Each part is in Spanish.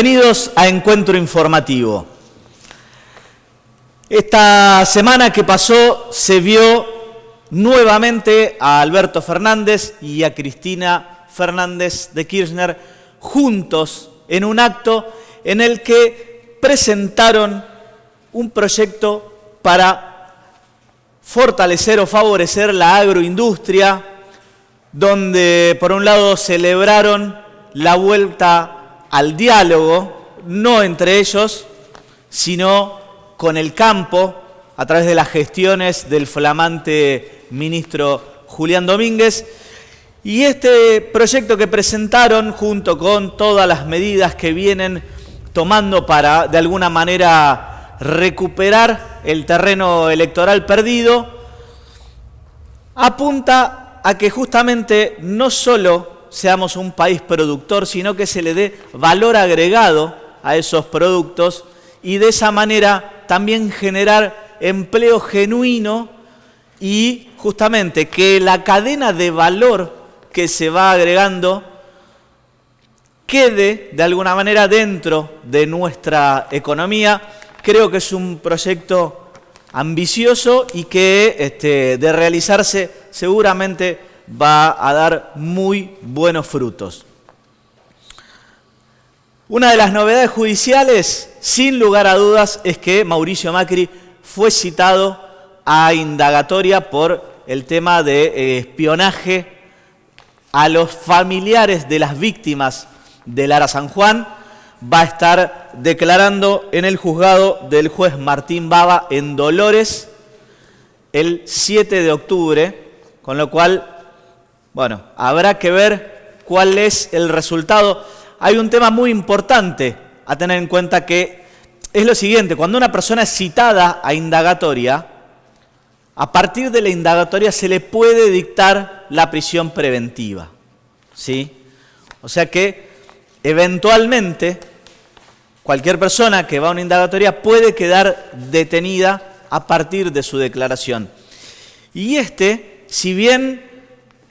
Bienvenidos a Encuentro Informativo. Esta semana que pasó se vio nuevamente a Alberto Fernández y a Cristina Fernández de Kirchner juntos en un acto en el que presentaron un proyecto para fortalecer o favorecer la agroindustria, donde por un lado celebraron la vuelta al diálogo, no entre ellos, sino con el campo, a través de las gestiones del flamante ministro Julián Domínguez. Y este proyecto que presentaron, junto con todas las medidas que vienen tomando para, de alguna manera, recuperar el terreno electoral perdido, apunta a que justamente no solo seamos un país productor, sino que se le dé valor agregado a esos productos y de esa manera también generar empleo genuino y justamente que la cadena de valor que se va agregando quede de alguna manera dentro de nuestra economía. Creo que es un proyecto ambicioso y que de realizarse seguramente va a dar muy buenos frutos. Una de las novedades judiciales, sin lugar a dudas, es que Mauricio Macri fue citado a indagatoria por el tema de espionaje a los familiares de las víctimas del Ara San Juan. Va a estar declarando en el juzgado del juez Martín Bava en Dolores el 7 de octubre, con lo cual, bueno, habrá que ver cuál es el resultado. Hay un tema muy importante a tener en cuenta que es lo siguiente: cuando una persona es citada a indagatoria, a partir de la indagatoria se le puede dictar la prisión preventiva, ¿sí? O sea que eventualmente cualquier persona que va a una indagatoria puede quedar detenida a partir de su declaración. Y si bien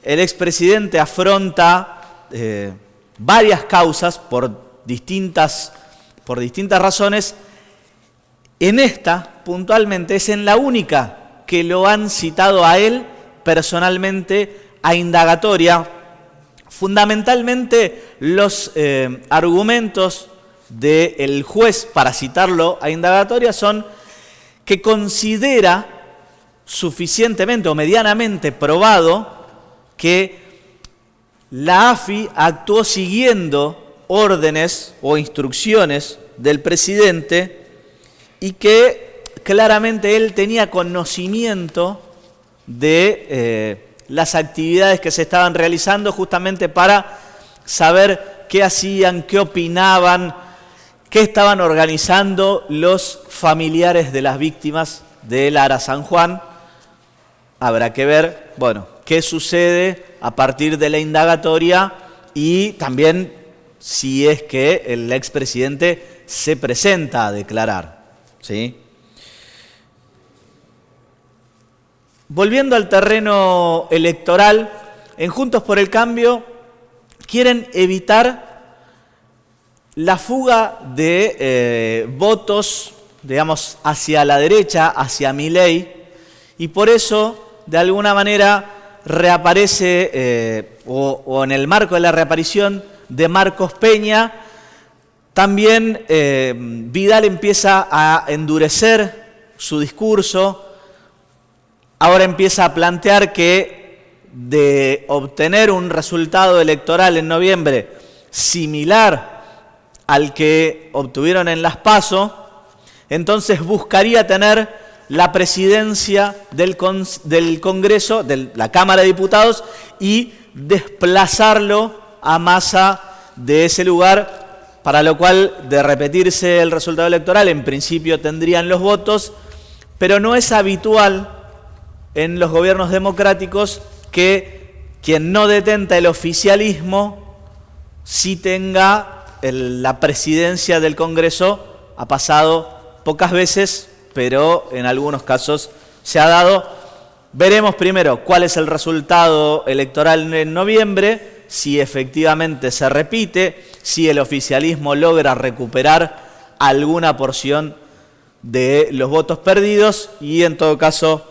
el expresidente afronta varias causas por distintas razones, en esta puntualmente es en la única que lo han citado a él personalmente a indagatoria. Fundamentalmente los argumentos del juez para citarlo a indagatoria son que considera suficientemente o medianamente probado que la AFI actuó siguiendo órdenes o instrucciones del presidente y que claramente él tenía conocimiento de las actividades que se estaban realizando justamente para saber qué hacían, qué opinaban, qué estaban organizando los familiares de las víctimas del Ara San Juan. Habrá que ver, bueno, qué sucede a partir de la indagatoria y también si es que el expresidente se presenta a declarar, ¿sí? Volviendo al terreno electoral, en Juntos por el Cambio quieren evitar la fuga de votos, digamos, hacia la derecha, hacia Milei, y por eso, de alguna manera, reaparece, o en el marco de la reaparición de Marcos Peña, también Vidal empieza a endurecer su discurso. Ahora empieza a plantear que de obtener un resultado electoral en noviembre similar al que obtuvieron en las PASO, entonces buscaría tener la presidencia del Congreso, de la Cámara de Diputados, y desplazarlo a Massa de ese lugar, para lo cual, de repetirse el resultado electoral, en principio tendrían los votos, pero no es habitual en los gobiernos democráticos que quien no detenta el oficialismo sí tenga la presidencia del Congreso. Ha pasado pocas veces, pero en algunos casos se ha dado. Veremos primero cuál es el resultado electoral en noviembre, si efectivamente se repite, si el oficialismo logra recuperar alguna porción de los votos perdidos y, en todo caso,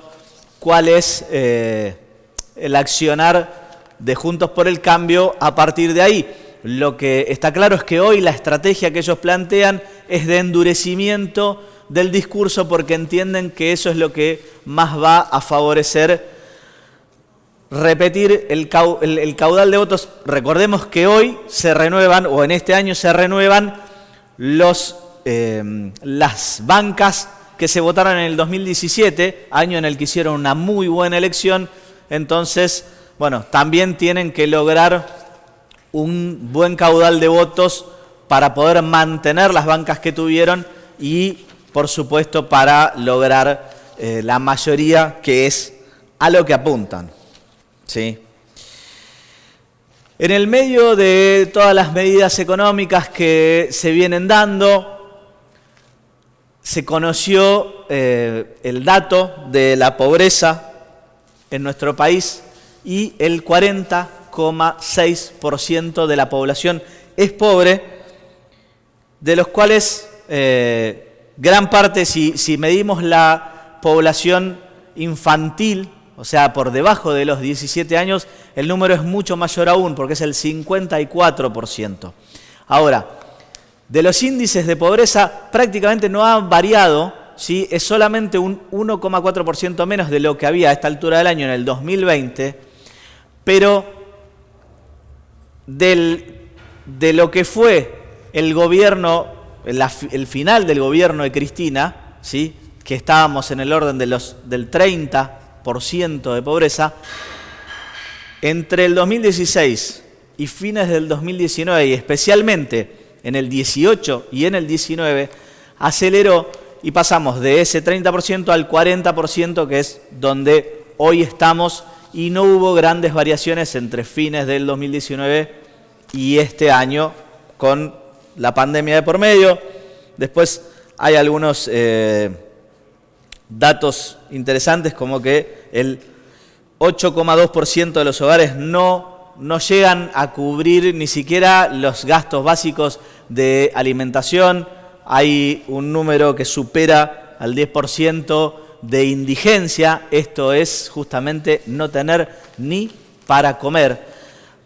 cuál es el accionar de Juntos por el Cambio a partir de ahí. Lo que está claro es que hoy la estrategia que ellos plantean es de endurecimiento del discurso, porque entienden que eso es lo que más va a favorecer repetir el caudal de votos. Recordemos que hoy se renuevan, o en este año se renuevan, las bancas que se votaron en el 2017, año en el que hicieron una muy buena elección. Entonces, bueno, también tienen que lograr un buen caudal de votos para poder mantener las bancas que tuvieron y, por supuesto, para lograr la mayoría, que es a lo que apuntan. ¿Sí? En el medio de todas las medidas económicas que se vienen dando, se conoció el dato de la pobreza en nuestro país y el 40,6% de la población es pobre, de los cuales gran parte, si medimos la población infantil, o sea, por debajo de los 17 años, el número es mucho mayor aún, porque es el 54%. Ahora, de los índices de pobreza prácticamente no han variado, ¿sí? Es solamente un 1,4% menos de lo que había a esta altura del año en el 2020, pero de lo que fue el gobierno, el final del gobierno de Cristina, ¿sí? Que estábamos en el orden del 30% de pobreza, entre el 2016 y fines del 2019, y especialmente en el 18 y en el 19, aceleró y pasamos de ese 30% al 40%, que es donde hoy estamos, y no hubo grandes variaciones entre fines del 2019 y este año, con la pandemia de por medio. Después hay algunos datos interesantes, como que el 8,2% de los hogares no llegan a cubrir ni siquiera los gastos básicos de alimentación. Hay un número que supera al 10% de indigencia. Esto es justamente no tener ni para comer.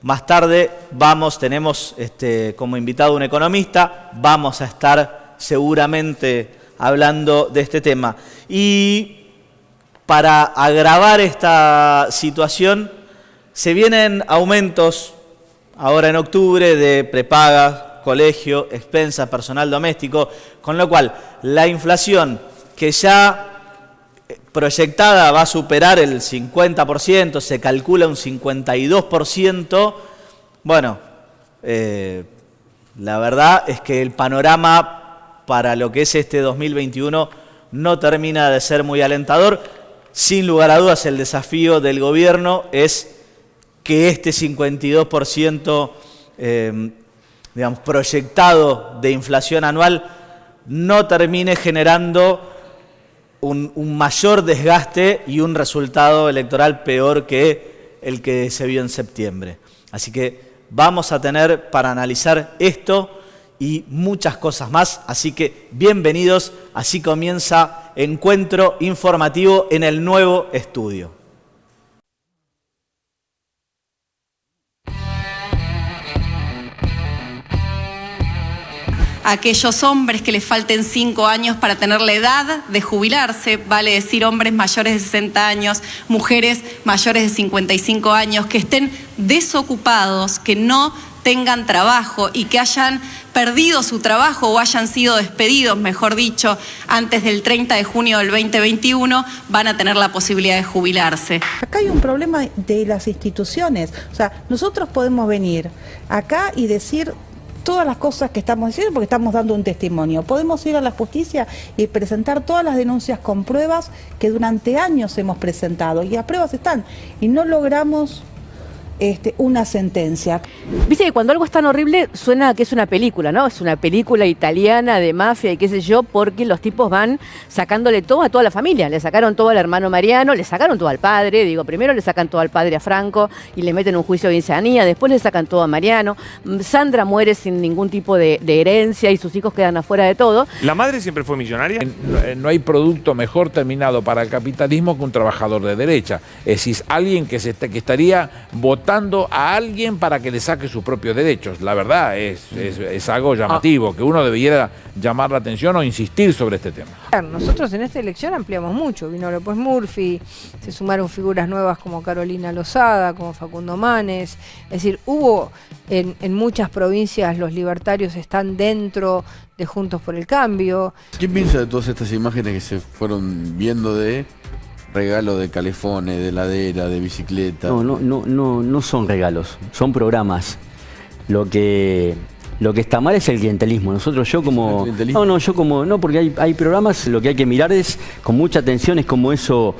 Más tarde tenemos como invitado un economista, vamos a estar seguramente hablando de este tema. Y para agravar esta situación, se vienen aumentos ahora en octubre de prepaga, colegio, expensas, personal doméstico, con lo cual la inflación, que ya proyectada va a superar el 50%, se calcula un 52%, bueno, la verdad es que el panorama para lo que es este 2021 no termina de ser muy alentador. Sin lugar a dudas, el desafío del gobierno es que este 52% proyectado de inflación anual no termine generando un mayor desgaste y un resultado electoral peor que el que se vio en septiembre. Así que vamos a tener para analizar esto y muchas cosas más. Así que bienvenidos, así comienza Encuentro Informativo en el nuevo estudio. Aquellos hombres que les falten 5 años para tener la edad de jubilarse, vale decir hombres mayores de 60 años, mujeres mayores de 55 años, que estén desocupados, que no tengan trabajo y que hayan perdido su trabajo o hayan sido despedidos, mejor dicho, antes del 30 de junio del 2021, van a tener la posibilidad de jubilarse. Acá hay un problema de las instituciones. O sea, nosotros podemos venir acá y decir todas las cosas que estamos diciendo porque estamos dando un testimonio. Podemos ir a la justicia y presentar todas las denuncias con pruebas que durante años hemos presentado, y las pruebas están, y no logramos una sentencia. Viste que cuando algo es tan horrible suena que es una película, ¿no? Es una película italiana de mafia y qué sé yo, porque los tipos van sacándole todo a toda la familia. Le sacaron todo al hermano Mariano, le sacaron todo al padre, digo, primero le sacan todo al padre a Franco y le meten un juicio de insanía, después le sacan todo a Mariano. Sandra muere sin ningún tipo de herencia y sus hijos quedan afuera de todo. ¿La madre siempre fue millonaria? No hay producto mejor terminado para el capitalismo que un trabajador de derecha. Es decir, alguien que estaría votando a alguien para que le saque sus propios derechos. La verdad es algo llamativo, que uno debiera llamar la atención o insistir sobre este tema. Nosotros en esta elección ampliamos mucho. Vino López Murphy, se sumaron figuras nuevas como Carolina Lozada, como Facundo Manes. Es decir, hubo en muchas provincias, los libertarios están dentro de Juntos por el Cambio. ¿Qué piensa de todas estas imágenes que se fueron viendo de regalo de calefones, de heladera, de bicicleta? No son regalos, son programas. Lo que está mal es el clientelismo. No, porque hay programas, lo que hay que mirar es con mucha atención es cómo eso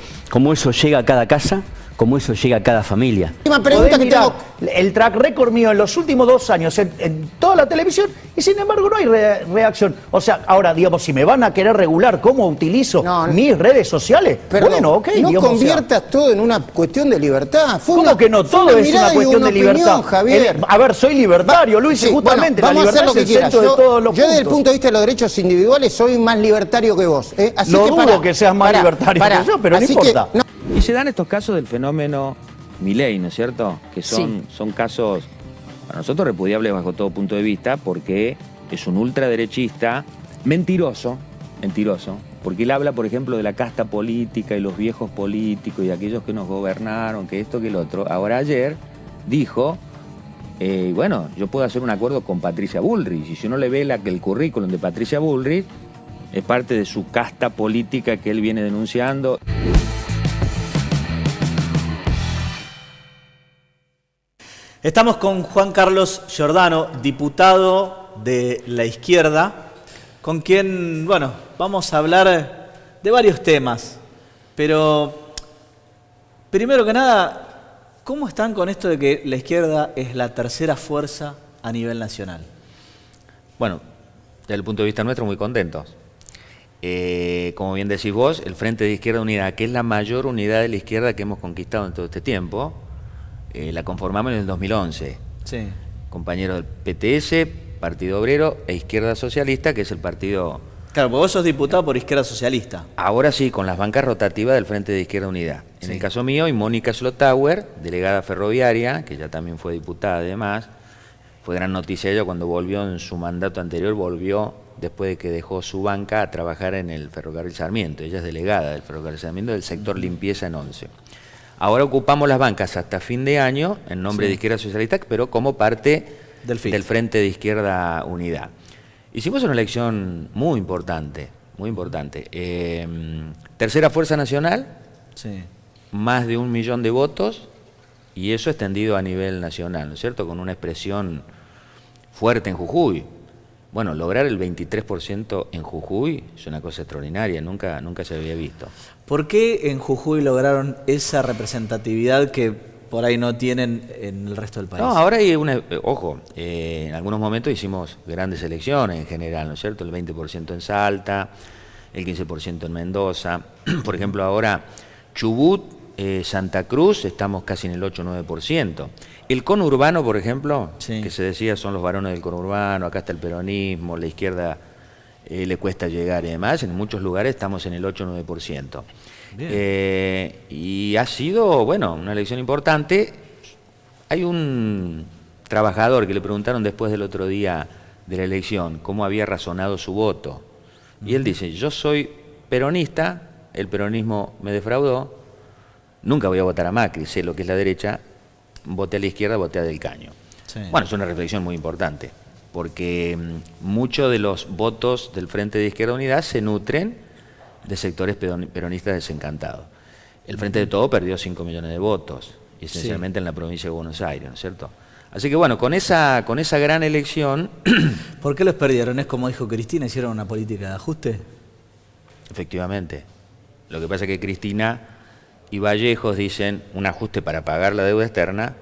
llega a cada casa, cómo eso llega a cada familia. Última pregunta que tengo. El track record mío en los últimos 2 años en toda la televisión y sin embargo no hay reacción. O sea, ahora, digamos, si me van a querer regular cómo utilizo mis redes sociales, perdón, bueno, ok. No digamos, conviertas todo en una cuestión de libertad. ¿Cómo que no? Todo es una cuestión de libertad. Javier. A ver, soy libertario, Luis, y justamente bueno, la libertad es el centro de todos los puntos. Yo desde el punto de vista de los derechos individuales soy más libertario que vos. Así no dudo que seas más libertario que yo, pero no importa. Y se dan estos casos del fenómeno Milei, ¿no es cierto? Que son casos, para nosotros repudiables bajo todo punto de vista, porque es un ultraderechista mentiroso, porque él habla, por ejemplo, de la casta política y los viejos políticos y aquellos que nos gobernaron, que esto, que el otro. Ahora ayer dijo, bueno, yo puedo hacer un acuerdo con Patricia Bullrich, y si uno le ve el currículum de Patricia Bullrich, es parte de su casta política que él viene denunciando. Estamos con Juan Carlos Giordano, diputado de la izquierda, con quien, bueno, vamos a hablar de varios temas. Pero, primero que nada, ¿cómo están con esto de que la izquierda es la tercera fuerza a nivel nacional? Bueno, desde el punto de vista nuestro, muy contentos. Como bien decís vos, el Frente de Izquierda Unida, que es la mayor unidad de la izquierda que hemos conquistado en todo este tiempo, la conformamos en el 2011. Sí. Compañeros del PTS, Partido Obrero e Izquierda Socialista, que es el partido... Claro, porque vos sos diputado por Izquierda Socialista. Ahora sí, con las bancas rotativas del Frente de Izquierda Unida. En el caso mío, y Mónica Slotauer, delegada ferroviaria, que ya también fue diputada además. Fue gran noticia ella cuando volvió en su mandato anterior, volvió después de que dejó su banca a trabajar en el Ferrocarril Sarmiento. Ella es delegada del Ferrocarril Sarmiento del sector limpieza en 11. Ahora ocupamos las bancas hasta fin de año en nombre de Izquierda Socialista, pero como parte del Frente de Izquierda Unidad. Hicimos una elección muy importante, muy importante. Tercera fuerza nacional, más de 1 millón de votos, y eso extendido a nivel nacional, ¿no es cierto? Con una expresión fuerte en Jujuy. Bueno, lograr el 23% en Jujuy es una cosa extraordinaria, nunca se había visto. ¿Por qué en Jujuy lograron esa representatividad que por ahí no tienen en el resto del país? No, ahora hay una... Ojo, en algunos momentos hicimos grandes elecciones en general, ¿no es cierto? El 20% en Salta, el 15% en Mendoza. Por ejemplo, ahora Chubut, Santa Cruz, estamos casi en el 8 o 9%. El conurbano, por ejemplo, que se decía son los varones del conurbano, acá está el peronismo, la izquierda le cuesta llegar y demás, en muchos lugares estamos en el 8 o 9%. Y ha sido, bueno, una elección importante. Hay un trabajador que le preguntaron después del otro día de la elección cómo había razonado su voto. Y él dice, yo soy peronista, el peronismo me defraudó, nunca voy a votar a Macri, sé lo que es la derecha, voté a la izquierda, voté a Del Caño. Bueno, es una reflexión muy importante, porque muchos de los votos del Frente de Izquierda Unidad se nutren de sectores peronistas desencantados. El Frente de Todo perdió 5 millones de votos, esencialmente en la provincia de Buenos Aires, ¿no es cierto? Así que bueno, con esa gran elección... ¿Por qué los perdieron? ¿Es como dijo Cristina, hicieron una política de ajuste? Efectivamente. Lo que pasa es que Cristina y Vallejos dicen un ajuste para pagar la deuda externa,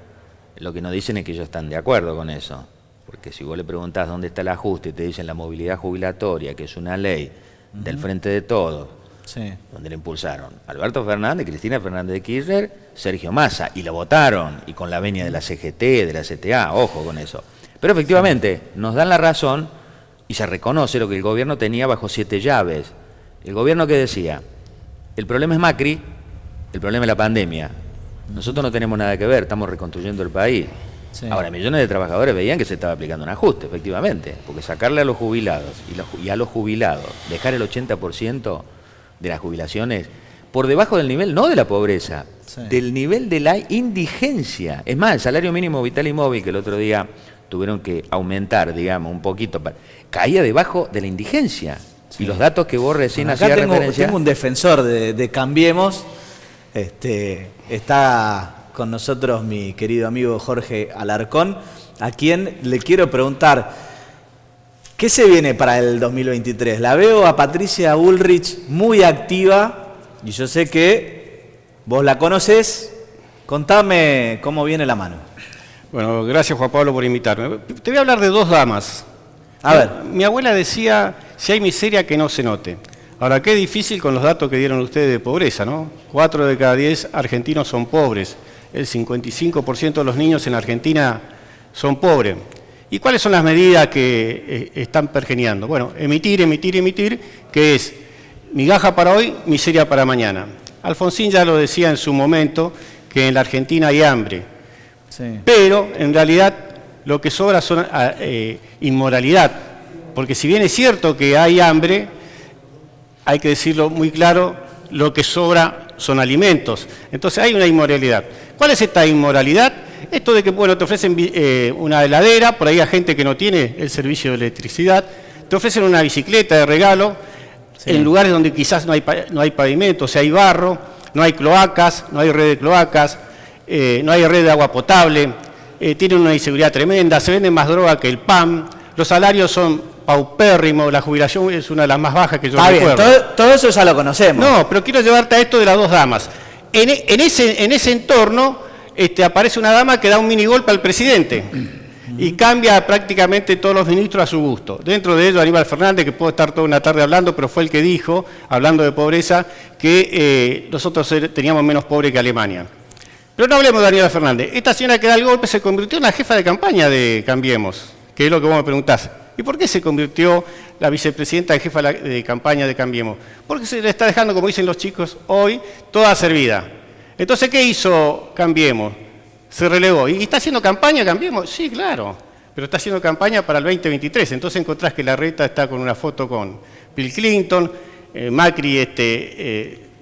Lo que nos dicen es que ellos están de acuerdo con eso. Porque si vos le preguntás dónde está el ajuste y te dicen la movilidad jubilatoria, que es una ley del Frente de Todos, donde le impulsaron Alberto Fernández, Cristina Fernández de Kirchner, Sergio Massa, y lo votaron, y con la venia de la CGT, de la CTA, ojo con eso. Pero efectivamente, nos dan la razón y se reconoce lo que el gobierno tenía bajo 7 llaves. El gobierno que decía, el problema es Macri, el problema es la pandemia. Nosotros no tenemos nada que ver, estamos reconstruyendo el país. Ahora, millones de trabajadores veían que se estaba aplicando un ajuste, efectivamente, porque sacarle a los jubilados y a los jubilados, dejar el 80% de las jubilaciones por debajo del nivel, no de la pobreza, del nivel de la indigencia. Es más, el salario mínimo vital y móvil, que el otro día tuvieron que aumentar, digamos, un poquito, caía debajo de la indigencia. Y los datos que vos recién hacías referencia... Tengo un defensor de Cambiemos, está con nosotros mi querido amigo Jorge Alarcón, a quien le quiero preguntar, ¿qué se viene para el 2023? La veo a Patricia Bullrich muy activa, y yo sé que vos la conocés. Contame cómo viene la mano. Bueno, gracias Juan Pablo por invitarme. Te voy a hablar de 2 damas. A ver. Mi abuela decía, si hay miseria que no se note. Ahora, qué difícil con los datos que dieron ustedes de pobreza, ¿no? 4 de cada 10 argentinos son pobres. El 55% de los niños en Argentina son pobres. ¿Y cuáles son las medidas que están pergeñando? Bueno, emitir, que es migaja para hoy, miseria para mañana. Alfonsín ya lo decía en su momento, que en la Argentina hay hambre. Pero, en realidad, lo que sobra son inmoralidad. Porque si bien es cierto que hay hambre, hay que decirlo muy claro, lo que sobra son alimentos. Entonces hay una inmoralidad. ¿Cuál es esta inmoralidad? Esto de que, bueno, te ofrecen una heladera, por ahí hay gente que no tiene el servicio de electricidad, te ofrecen una bicicleta de regalo, en lugares donde quizás no hay pavimento, o sea, hay barro, no hay cloacas, no hay red de cloacas, no hay red de agua potable, tienen una inseguridad tremenda, se vende más droga que el pan, los salarios son paupérrimos, la jubilación es una de las más bajas que yo recuerdo. Bien, todo eso ya lo conocemos. No, pero quiero llevarte a esto de las 2 damas. En ese entorno aparece una dama que da un minigolpe al presidente y cambia prácticamente todos los ministros a su gusto. Dentro de ellos Aníbal Fernández, que puedo estar toda una tarde hablando, pero fue el que dijo, hablando de pobreza, que nosotros teníamos menos pobre que Alemania. Pero no hablemos de Aníbal Fernández. Esta señora que da el golpe se convirtió en la jefa de campaña de Cambiemos, que es lo que vos me preguntás. ¿Y por qué se convirtió la vicepresidenta en jefa de campaña de Cambiemos? Porque se le está dejando, como dicen los chicos hoy, toda servida. Entonces, ¿qué hizo Cambiemos? Se relegó. ¿Y está haciendo campaña Cambiemos? Sí, claro. Pero está haciendo campaña para el 2023. Entonces encontrás que Larreta está con una foto con Bill Clinton, Macri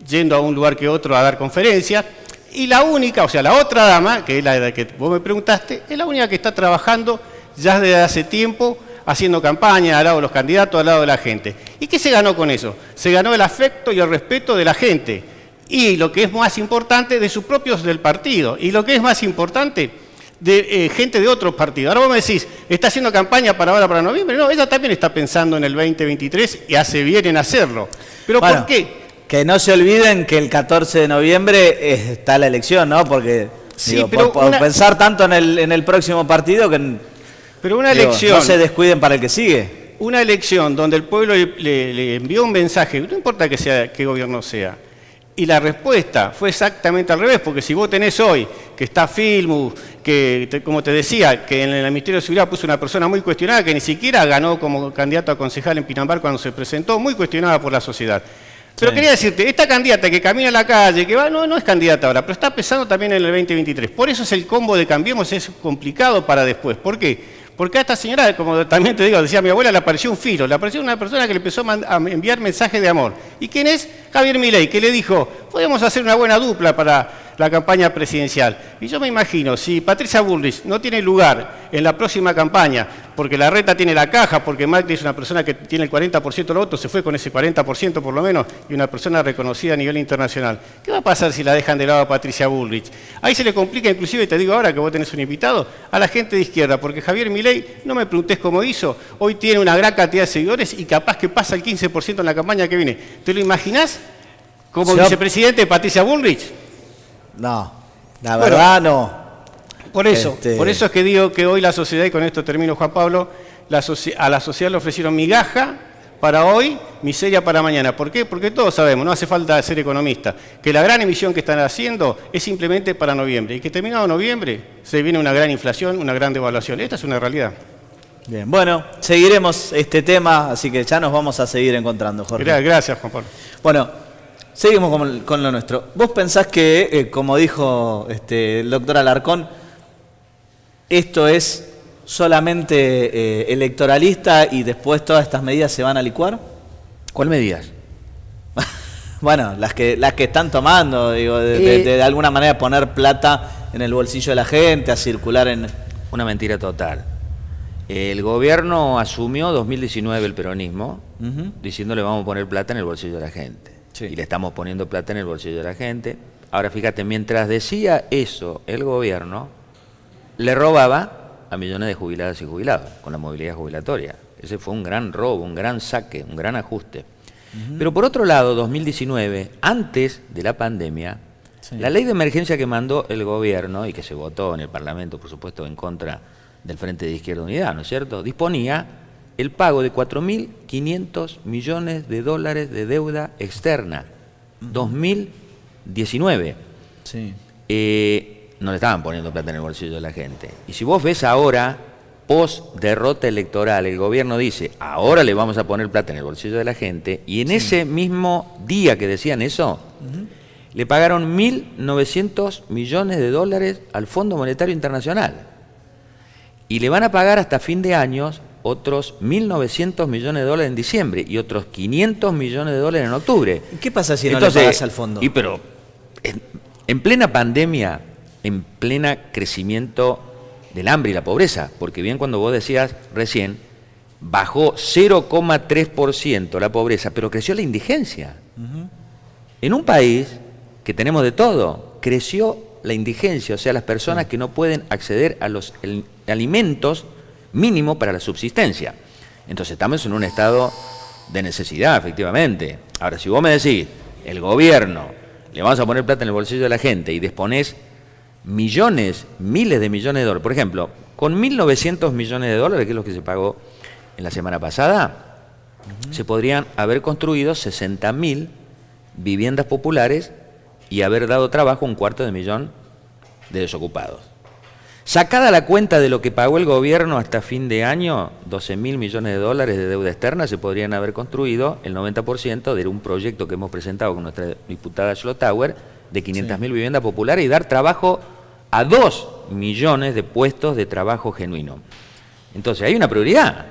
yendo a un lugar que otro a dar conferencias. Y la única, o sea, la otra dama, que es la que vos me preguntaste, es la única que está trabajando ya desde hace tiempo, haciendo campaña al lado de los candidatos, al lado de la gente. ¿Y qué se ganó con eso? Se ganó el afecto y el respeto de la gente. Y lo que es más importante, de sus propios del partido. Y lo que es más importante, de gente de otros partidos. Ahora vos me decís, ¿está haciendo campaña para ahora, para noviembre? No, ella también está pensando en el 2023 y hace bien en hacerlo. ¿Pero bueno, por qué? Que no se olviden que el 14 de noviembre está la elección, ¿no? Porque sí, digo, pero por pensar tanto en el próximo partido que... Pero una elección... No se descuiden para el que sigue. Una elección donde el pueblo le envió un mensaje, no importa que sea qué gobierno sea, y la respuesta fue exactamente al revés, porque si vos tenés hoy que está Filmus, que como te decía, que en el Ministerio de Seguridad puso una persona muy cuestionada, que ni siquiera ganó como candidato a concejal en Pinamar cuando se presentó, muy cuestionada por la sociedad. Pero quería decirte, esta candidata que camina a la calle, que va, no es candidata ahora, pero está pesando también en el 2023. Por eso es el combo de Cambiemos, es complicado para después. ¿Por qué? Porque a esta señora, como también te digo, decía mi abuela, le apareció un filo, le apareció una persona que le empezó a enviar mensajes de amor. ¿Y quién es? Javier Milei, que le dijo, podemos hacer una buena dupla para la campaña presidencial. Y yo me imagino, si Patricia Bullrich no tiene lugar en la próxima campaña, porque Larreta tiene la caja, porque Macri es una persona que tiene el 40% de los votos, se fue con ese 40% por lo menos, y una persona reconocida a nivel internacional, ¿qué va a pasar si la dejan de lado a Patricia Bullrich? Ahí se le complica, inclusive te digo ahora que vos tenés un invitado, a la gente de izquierda, porque Javier Milei, no me preguntés cómo hizo, hoy tiene una gran cantidad de seguidores y capaz que pasa el 15% en la campaña que viene. ¿Te lo imaginás como vicepresidente de Patricia Bullrich? No, la verdad no. Por eso es que digo que hoy la sociedad, y con esto termino, Juan Pablo, a la sociedad le ofrecieron migaja para hoy, miseria para mañana. ¿Por qué? Porque todos sabemos, no hace falta ser economista, que la gran emisión que están haciendo es simplemente para noviembre, y que terminado noviembre se viene una gran inflación, una gran devaluación. Esta es una realidad. Bien, bueno, seguiremos este tema, así que ya nos vamos a seguir encontrando, Jorge. Gracias, Juan Pablo. Bueno, seguimos con lo nuestro. ¿Vos pensás que, como dijo el doctor Alarcón, esto es solamente electoralista y después todas estas medidas se van a licuar? ¿Cuál medidas? Bueno, las que están tomando, digo, de alguna manera poner plata en el bolsillo de la gente, a circular en... Una mentira total. El gobierno asumió 2019 el peronismo, diciéndole vamos a poner plata en el bolsillo de la gente. Sí. Y le estamos poniendo plata en el bolsillo de la gente. Ahora fíjate, mientras decía eso el gobierno, le robaba a millones de jubiladas y jubilados con la movilidad jubilatoria. Ese fue un gran robo, un gran saque, un gran ajuste. Pero por otro lado, 2019, antes de la pandemia, la ley de emergencia que mandó el gobierno y que se votó en el Parlamento, por supuesto, en contra del Frente de Izquierda Unidad, ¿no es cierto?, disponía el pago de 4.500 millones de dólares de deuda externa. 2019. Sí. No le estaban poniendo plata en el bolsillo de la gente. Y si vos ves ahora, post derrota electoral, el gobierno dice, ahora le vamos a poner plata en el bolsillo de la gente, y en ese mismo día que decían eso, le pagaron 1.900 millones de dólares al Fondo Monetario Internacional. Y le van a pagar hasta fin de año otros 1.900 millones de dólares en diciembre y otros 500 millones de dólares en octubre. ¿Qué pasa si no le pagas al fondo? Pero en plena pandemia, en plena crecimiento del hambre y la pobreza, porque bien cuando vos decías recién, bajó 0,3% la pobreza, pero creció la indigencia. En un país que tenemos de todo, creció la indigencia, o sea, las personas que no pueden acceder a los alimentos mínimos para la subsistencia. Entonces estamos en un estado de necesidad, efectivamente. Ahora, si vos me decís, el gobierno, le vamos a poner plata en el bolsillo de la gente y disponés millones, miles de millones de dólares, por ejemplo, con 1.900 millones de dólares, que es lo que se pagó en la semana pasada, se podrían haber construido 60.000 viviendas populares y haber dado trabajo a 250.000 de desocupados. Sacada la cuenta de lo que pagó el gobierno hasta fin de año, 12.000 millones de dólares de deuda externa, se podrían haber construido el 90% de un proyecto que hemos presentado con nuestra diputada Schlotauer de 500.000 viviendas populares y dar trabajo a 2 millones de puestos de trabajo genuino. Entonces hay una prioridad.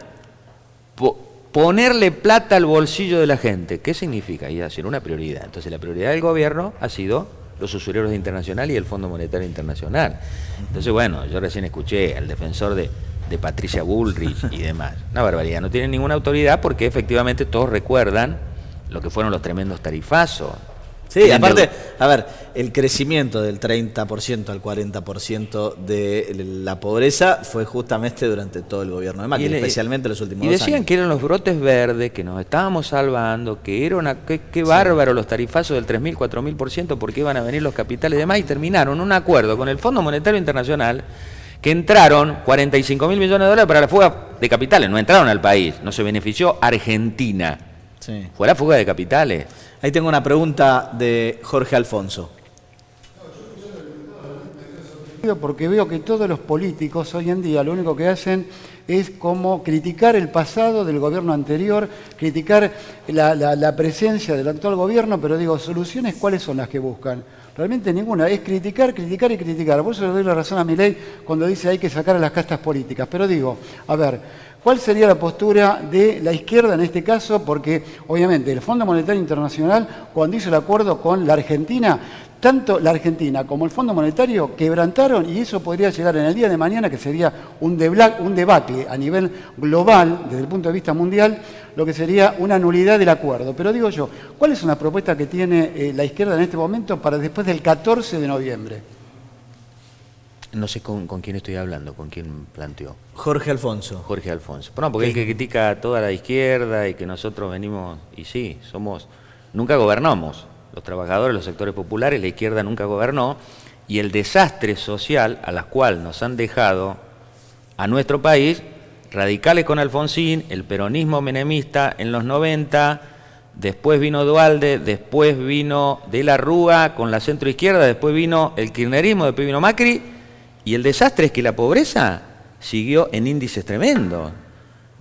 Ponerle plata al bolsillo de la gente. ¿Qué significa? Y hacer una prioridad. Entonces la prioridad del gobierno ha sido los usureros internacionales y el Fondo Monetario Internacional. Entonces, bueno, yo recién escuché al defensor de Patricia Bullrich y demás. Una barbaridad. No tienen ninguna autoridad porque efectivamente todos recuerdan lo que fueron los tremendos tarifazos. Sí, aparte, a ver, el crecimiento del 30% al 40% de la pobreza fue justamente durante todo el gobierno de Macri, especialmente los últimos 2 años. Y decían que eran los brotes verdes, que nos estábamos salvando, que era qué bárbaro los tarifazos del 3.000, 4.000% porque iban a venir los capitales y demás, y terminaron un acuerdo con el Fondo Monetario Internacional que entraron 45.000 millones de dólares para la fuga de capitales, no entraron al país, no se benefició Argentina. Sí. Fue la fuga de capitales. Ahí tengo una pregunta de Jorge Alfonso. Porque veo que todos los políticos hoy en día lo único que hacen es como criticar el pasado del gobierno anterior, criticar la presencia del actual gobierno, pero digo, soluciones, ¿cuáles son las que buscan? Realmente ninguna, es criticar, criticar y criticar. Por eso le doy la razón a Milei cuando dice hay que sacar a las castas políticas. Pero digo, a ver, ¿cuál sería la postura de la izquierda en este caso? Porque obviamente el Fondo Monetario Internacional, cuando hizo el acuerdo con la Argentina, tanto la Argentina como el Fondo Monetario quebrantaron, y eso podría llegar en el día de mañana, que sería un debacle a nivel global, desde el punto de vista mundial, lo que sería una nulidad del acuerdo. Pero digo yo, ¿cuál es una propuesta que tiene la izquierda en este momento para después del 14 de noviembre? No sé con quién estoy hablando, con quién planteó. Jorge Alfonso. Jorge Alfonso. Bueno, porque él que critica a toda la izquierda y que nosotros venimos, y sí, nunca gobernamos. Los trabajadores, los sectores populares, la izquierda nunca gobernó, y el desastre social a la cual nos han dejado a nuestro país, radicales con Alfonsín, el peronismo menemista en los 90, después vino Duhalde, después vino De la Rúa con la centroizquierda, después vino el kirchnerismo, después vino Macri, y el desastre es que la pobreza siguió en índices tremendos.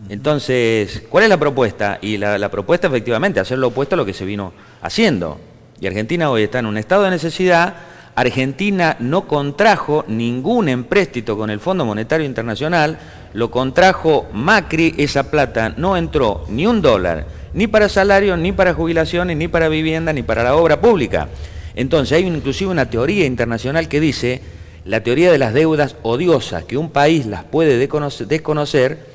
Entonces, ¿cuál es la propuesta? Y la propuesta, efectivamente, hacer lo opuesto a lo que se vino haciendo. Y Argentina hoy está en un estado de necesidad. Argentina no contrajo ningún empréstito con el Fondo Monetario Internacional, lo contrajo Macri, esa plata no entró ni un dólar, ni para salarios, ni para jubilaciones, ni para vivienda, ni para la obra pública. Entonces hay inclusive una teoría internacional que dice, la teoría de las deudas odiosas, que un país las puede desconocer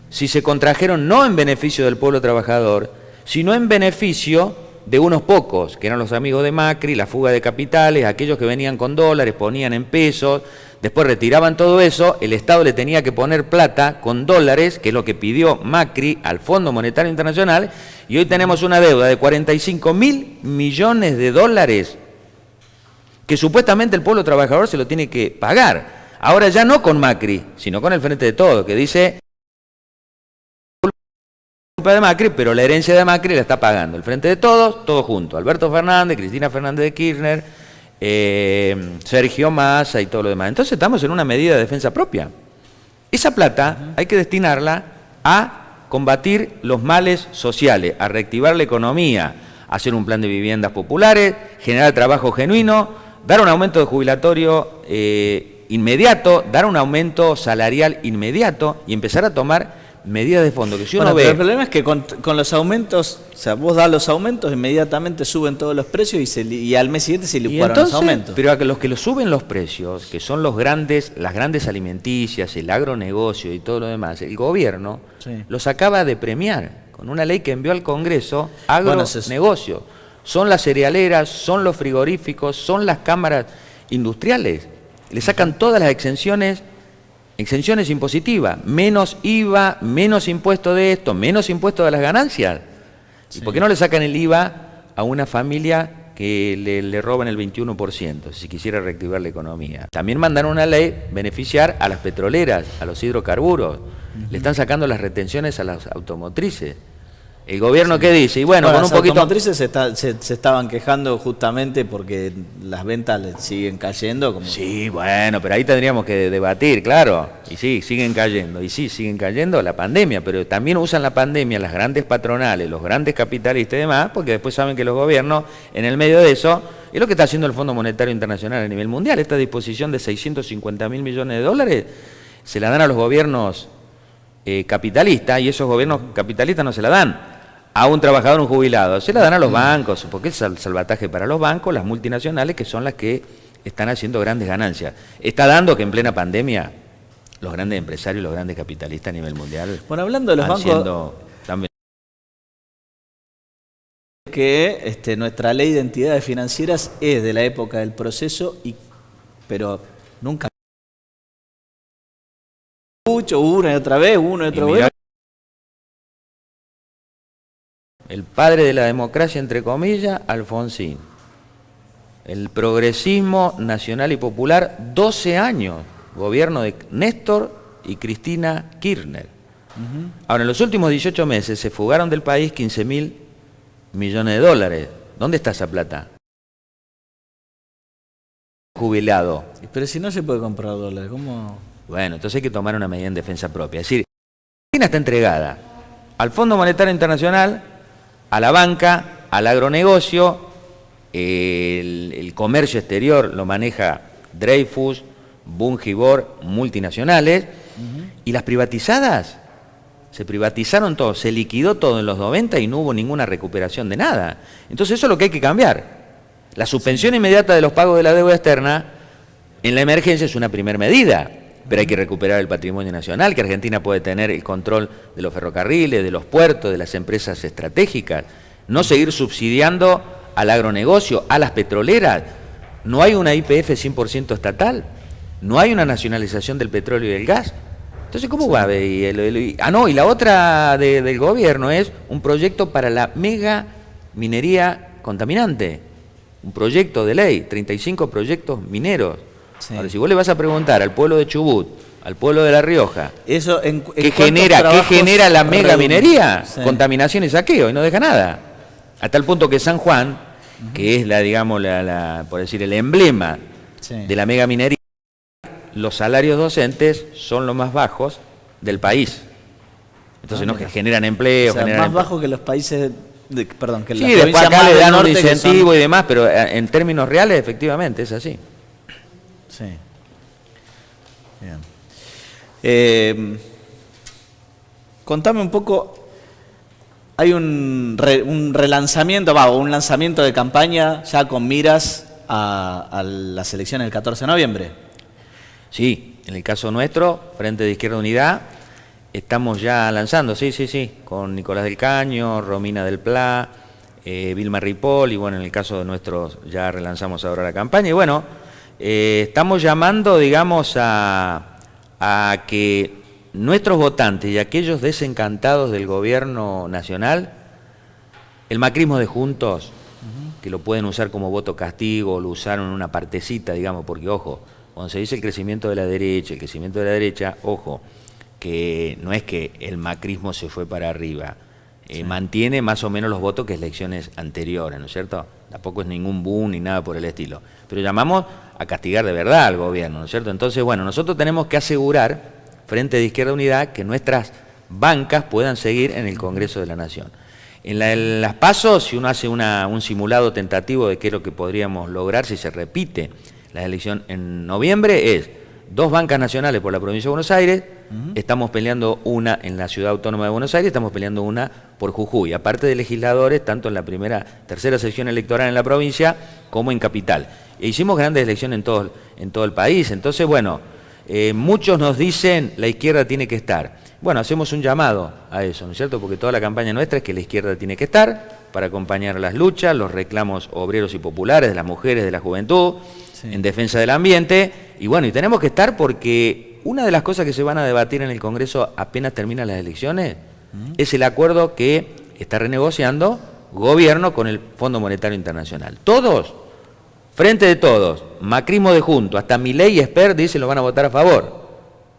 si se contrajeron no en beneficio del pueblo trabajador, sino en beneficio de unos pocos, que eran los amigos de Macri, la fuga de capitales, aquellos que venían con dólares, ponían en pesos, después retiraban todo eso, el Estado le tenía que poner plata con dólares, que es lo que pidió Macri al Fondo Monetario Internacional, y hoy tenemos una deuda de 45.000 millones de dólares que supuestamente el pueblo trabajador se lo tiene que pagar. Ahora ya no con Macri, sino con el Frente de Todos, que dice de Macri, pero la herencia de Macri la está pagando el Frente de Todos, todo junto, Alberto Fernández, Cristina Fernández de Kirchner, Sergio Massa y todo lo demás. Entonces estamos en una medida de defensa propia. Esa plata hay que destinarla a combatir los males sociales, a reactivar la economía, a hacer un plan de viviendas populares, generar trabajo genuino, dar un aumento de jubilatorio inmediato, dar un aumento salarial inmediato y empezar a tomar medidas de fondo, que si uno ve... Pero el problema es que con los aumentos, o sea, vos das los aumentos, inmediatamente suben todos los precios y al mes siguiente se licuaron los aumentos. Pero a los que suben los precios, que son las grandes alimenticias, el agronegocio y todo lo demás, el gobierno los acaba de premiar con una ley que envió al Congreso, agronegocio. Son las cerealeras, son los frigoríficos, son las cámaras industriales. Le sacan todas las exenciones impositivas, menos IVA, menos impuesto de esto, menos impuesto de las ganancias. ¿Y por qué no le sacan el IVA a una familia que le roban el 21%, si quisiera reactivar la economía? También mandaron una ley beneficiar a las petroleras, a los hidrocarburos. Le están sacando las retenciones a las automotrices. ¿El gobierno qué dice? Y bueno, con un poquito... Las automotrices se estaban quejando justamente porque las ventas les siguen cayendo. Como... Sí, bueno, pero ahí tendríamos que debatir, claro. Y sí, siguen cayendo. Y sí, siguen cayendo la pandemia, pero también usan la pandemia las grandes patronales, los grandes capitalistas y demás, porque después saben que los gobiernos, en el medio de eso, es lo que está haciendo el Fondo Monetario Internacional a nivel mundial. Esta disposición de 650.000 millones de dólares se la dan a los gobiernos capitalistas, y esos gobiernos capitalistas no se la dan a un trabajador, un jubilado, se la dan a los bancos, porque es salvataje para los bancos, las multinacionales, que son las que están haciendo grandes ganancias. Está dando que en plena pandemia los grandes empresarios, los grandes capitalistas a nivel mundial... Bueno, hablando de los bancos... También que nuestra ley de entidades financieras es de la época del proceso, pero nunca... Mucho, una y otra vez, el padre de la democracia, entre comillas, Alfonsín. El progresismo nacional y popular, 12 años, gobierno de Néstor y Cristina Kirchner. Ahora, en los últimos 18 meses se fugaron del país 15.000 millones de dólares. ¿Dónde está esa plata? Jubilado. Pero si no se puede comprar dólares, ¿cómo...? Bueno, entonces hay que tomar una medida en defensa propia. Es decir, Argentina está entregada al Fondo Monetario Internacional, a la banca, al agronegocio, el comercio exterior lo maneja Dreyfus, Bungibor, multinacionales, y las privatizadas, se privatizaron todo, se liquidó todo en los 90 y no hubo ninguna recuperación de nada. Entonces eso es lo que hay que cambiar. La suspensión inmediata de los pagos de la deuda externa en la emergencia es una primera medida, pero hay que recuperar el patrimonio nacional, que Argentina puede tener el control de los ferrocarriles, de los puertos, de las empresas estratégicas, no seguir subsidiando al agronegocio, a las petroleras. No hay una YPF 100% estatal, no hay una nacionalización del petróleo y del gas. Entonces, ¿cómo va? Y la otra del gobierno es un proyecto para la mega minería contaminante. un proyecto de ley, 35 proyectos mineros. Sí. Ahora, si vos le vas a preguntar al pueblo de Chubut, al pueblo de La Rioja, Eso ¿qué genera la mega minería? Sí. Contaminación y saqueo, y no deja nada. A tal punto que San Juan, que es por decir, el emblema de la mega minería, los salarios docentes son los más bajos del país. Entonces no generan empleo, más bajo que los países, que sí, las después provincias acá más le del dan un norte que incentivo son- y demás, pero en términos reales efectivamente es así. Sí. Bien. Contame un poco, hay un relanzamiento, un lanzamiento de campaña ya con miras a las elecciones del 14 de noviembre. Sí, en el caso nuestro, Frente de Izquierda Unidad, estamos ya lanzando, sí, con Nicolás del Caño, Romina del Pla, Vilma Ripoll, y bueno, en el caso de nuestros ya relanzamos ahora la campaña, y bueno, estamos llamando, digamos, a que nuestros votantes y aquellos desencantados del gobierno nacional, el macrismo de Juntos, que lo pueden usar como voto castigo, lo usaron en una partecita, digamos, porque ojo, cuando se dice el crecimiento de la derecha, ojo, que no es que el macrismo se fue para arriba, mantiene más o menos los votos que elecciones anteriores, ¿no es cierto? Tampoco es ningún boom ni nada por el estilo, pero llamamos a castigar de verdad al gobierno, ¿no es cierto? Entonces, bueno, nosotros tenemos que asegurar, Frente de Izquierda Unidad, que nuestras bancas puedan seguir en el Congreso de la Nación. En las PASO, si uno hace un simulado tentativo de qué es lo que podríamos lograr si se repite la elección en noviembre, es 2 bancas nacionales por la provincia de Buenos Aires, estamos peleando una en la Ciudad Autónoma de Buenos Aires, estamos peleando una por Jujuy, aparte de legisladores, tanto en la tercera sección electoral en la provincia como en Capital. E hicimos grandes elecciones en todo el país, entonces, bueno, muchos nos dicen la izquierda tiene que estar. Bueno, hacemos un llamado a eso, ¿no es cierto? Porque toda la campaña nuestra es que la izquierda tiene que estar para acompañar las luchas, los reclamos obreros y populares de las mujeres, de la juventud, en defensa del ambiente. Y bueno, y tenemos que estar porque una de las cosas que se van a debatir en el Congreso apenas terminan las elecciones es el acuerdo que está renegociando gobierno con el Fondo Monetario Internacional. Todos, frente de todos, macrismo de Juntos, hasta Milei y Esper dicen lo van a votar a favor.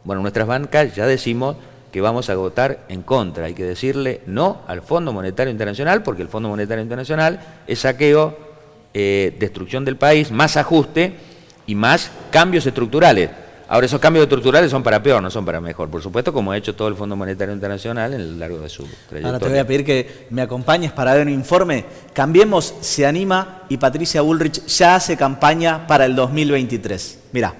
Bueno, nuestras bancas ya decimos que vamos a votar en contra. Hay que decirle no al Fondo Monetario Internacional, porque el Fondo Monetario Internacional es saqueo, destrucción del país, más ajuste y más cambios estructurales. Ahora, esos cambios estructurales son para peor, no son para mejor. Por supuesto, como ha hecho todo el Fondo Monetario Internacional en lo largo de su trayectoria. Ahora te voy a pedir que me acompañes para ver un informe. Cambiemos se anima y Patricia Bullrich ya hace campaña para el 2023. Mirá.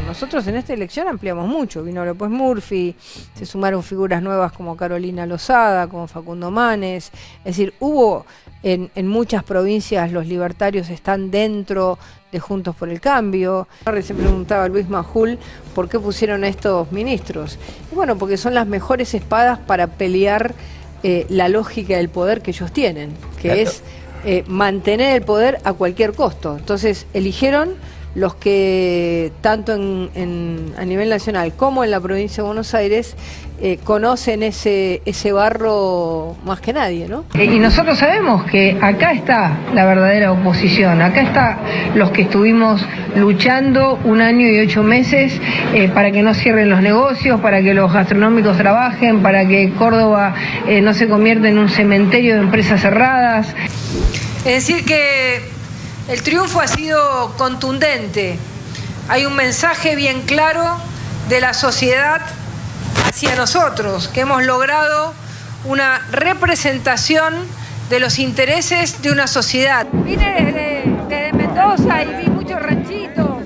Nosotros en esta elección ampliamos mucho, vino López Murphy, se sumaron figuras nuevas como Carolina Lozada, como Facundo Manes, es decir, hubo en muchas provincias los libertarios están dentro de Juntos por el Cambio. Se preguntaba Luis Majul por qué pusieron a estos ministros. Y bueno, porque son las mejores espadas para pelear la lógica del poder que ellos tienen, que es mantener el poder a cualquier costo. Entonces eligieron los que tanto a nivel nacional como en la provincia de Buenos Aires conocen ese barro más que nadie, ¿no? Y nosotros sabemos que acá está la verdadera oposición, acá está los que estuvimos luchando 1 año y 8 meses para que no cierren los negocios, para que los gastronómicos trabajen, para que Córdoba no se convierta en un cementerio de empresas cerradas. Es decir que el triunfo ha sido contundente. Hay un mensaje bien claro de la sociedad hacia nosotros, que hemos logrado una representación de los intereses de una sociedad. Vine desde Mendoza y vi muchos ranchitos.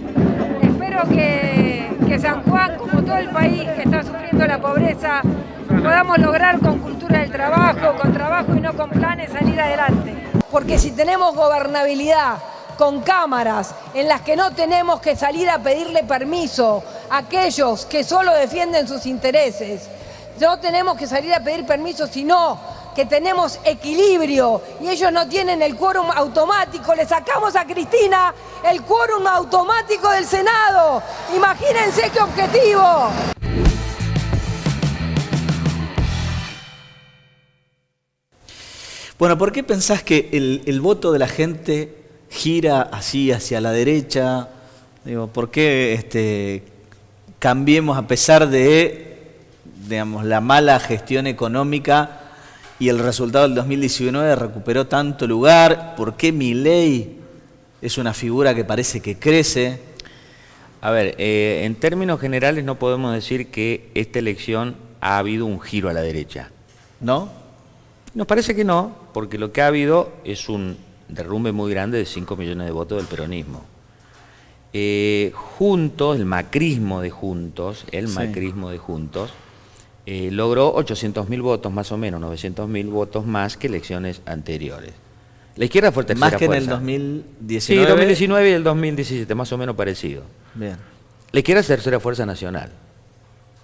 Espero que San Juan, como todo el país que está sufriendo la pobreza, podamos lograr con cultura del trabajo, con trabajo y no con planes, salir adelante. Porque si tenemos gobernabilidad con cámaras en las que no tenemos que salir a pedirle permiso a aquellos que solo defienden sus intereses, no tenemos que salir a pedir permiso, sino que tenemos equilibrio y ellos no tienen el quórum automático. Le sacamos a Cristina el quórum automático del Senado. Imagínense qué objetivo. Bueno, ¿por qué pensás que el voto de la gente gira así hacia la derecha? Digo, ¿por qué cambiemos a pesar de, digamos, la mala gestión económica y el resultado del 2019 recuperó tanto lugar? ¿Por qué Milei es una figura que parece que crece? A ver, en términos generales no podemos decir que esta elección ha habido un giro a la derecha. ¿No? Nos parece que no, porque lo que ha habido es un derrumbe muy grande de 5 millones de votos del peronismo. Juntos, el macrismo de Juntos, logró 800.000 votos más o menos, 900.000 votos más que elecciones anteriores. La izquierda fue tercera Más que fuerza. en el 2019. Sí, 2019 y el 2017, más o menos parecido. Bien. La izquierda es tercera fuerza nacional.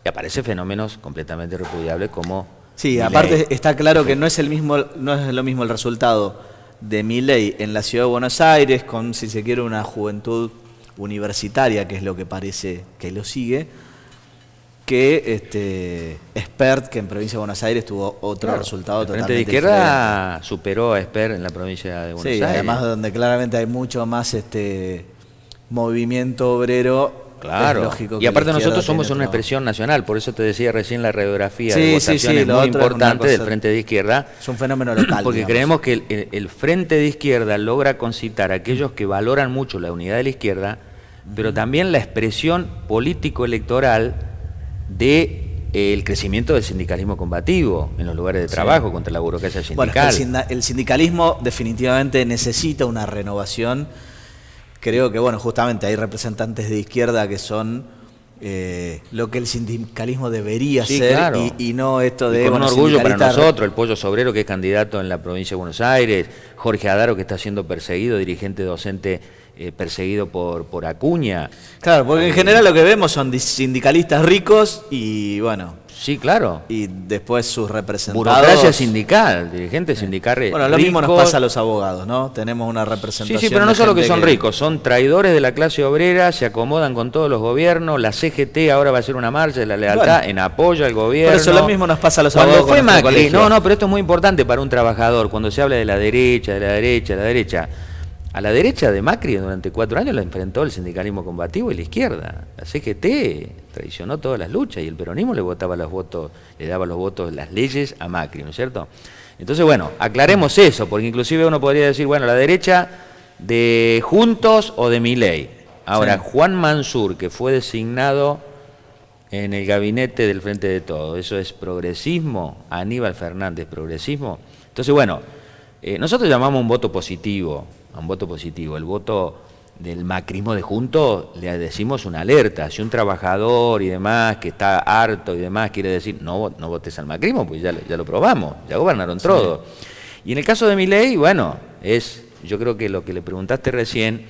Y aparecen fenómenos completamente repudiables como... Sí, Milei. aparte está claro que no es lo mismo el resultado de Milei en la ciudad de Buenos Aires, con, si se quiere, una juventud universitaria, que es lo que parece que lo sigue, que Espert, que en provincia de Buenos Aires tuvo otro resultado totalmente diferente. diferente. El Frente de Izquierda superó a Espert en la provincia de Buenos Aires. Además donde claramente hay mucho más movimiento obrero. Claro, es lógico que y aparte la izquierda nosotros somos tiene una otro- expresión nacional, por eso te decía recién la radiografía Sí, de sí, votaciones lo muy otro es una importante del cosa- Frente de Izquierda. Es un fenómeno local. Porque digamos. creemos que el Frente de Izquierda logra concitar a aquellos que valoran mucho la unidad de la izquierda, pero también la expresión político-electoral del crecimiento del sindicalismo combativo en los lugares de trabajo contra la burocracia Bueno, sindical. el sindicalismo definitivamente necesita una renovación. Creo que, bueno, justamente hay representantes de izquierda que son lo que el sindicalismo debería Sí, ser claro. y no esto de... Y con un bueno, orgullo para sindicalista- nosotros, el Pollo Sobrero, que es candidato en la provincia de Buenos Aires, Jorge Adaro, que está siendo perseguido, dirigente docente perseguido por Acuña. Claro, porque en general lo que vemos son sindicalistas ricos y, bueno... Sí, claro. Y después sus representados... Burocracia sindical, dirigentes sindicales Bueno, lo mismo nos ricos. pasa a los abogados, ¿no? Tenemos una representación... Sí, pero no de solo que gente son ricos, son traidores de la clase obrera, se acomodan con todos los gobiernos, la CGT ahora va a hacer una marcha de la lealtad Bueno. en apoyo al gobierno. Por eso lo mismo nos pasa a los Cuando abogados fue con nuestro Macri, colegio. no, pero esto es muy importante para un trabajador, cuando se habla de la derecha, de la derecha, de la derecha. A la derecha de Macri durante 4 años la enfrentó el sindicalismo combativo y la izquierda. La CGT traicionó todas las luchas y el peronismo le daba los votos, las leyes a Macri, ¿no es cierto? Entonces, bueno, aclaremos eso, porque inclusive uno podría decir, bueno, la derecha de Juntos o de Milei. Ahora, Sí. Juan Mansur, que fue designado en el gabinete del Frente de Todos, ¿eso es progresismo? Aníbal Fernández, progresismo. Entonces, bueno, nosotros llamamos un voto positivo, el voto del macrismo de Juntos, le decimos una alerta. Si un trabajador y demás que está harto y demás quiere decir no votes al macrismo, pues ya lo probamos, ya gobernaron todos. Y en el caso de Milei, bueno, yo creo que lo que le preguntaste recién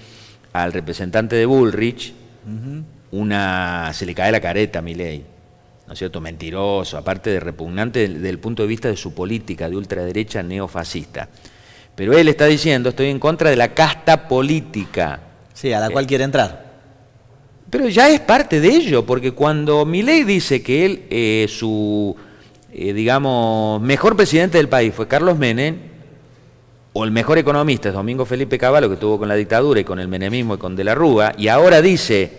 al representante de Bullrich, se le cae la careta a Milei, ¿no es cierto? Mentiroso, aparte de repugnante desde el punto de vista de su política de ultraderecha neofascista. Pero él está diciendo, estoy en contra de la casta política. Sí, a la cual quiere entrar. Pero ya es parte de ello, porque cuando Milei dice que él, digamos, mejor presidente del país fue Carlos Menem, o el mejor economista es Domingo Felipe Cavallo, que estuvo con la dictadura y con el menemismo y con De la Rúa, y ahora dice,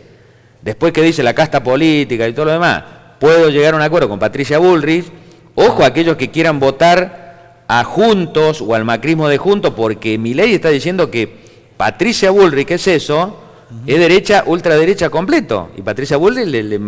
después que dice la casta política y todo lo demás, puedo llegar a un acuerdo con Patricia Bullrich, ojo a aquellos que quieran votar a Juntos o al macrismo de Juntos, porque Milei está diciendo que Patricia Bullrich, ¿qué es eso? Es derecha, ultraderecha completo. Y Patricia Bullrich le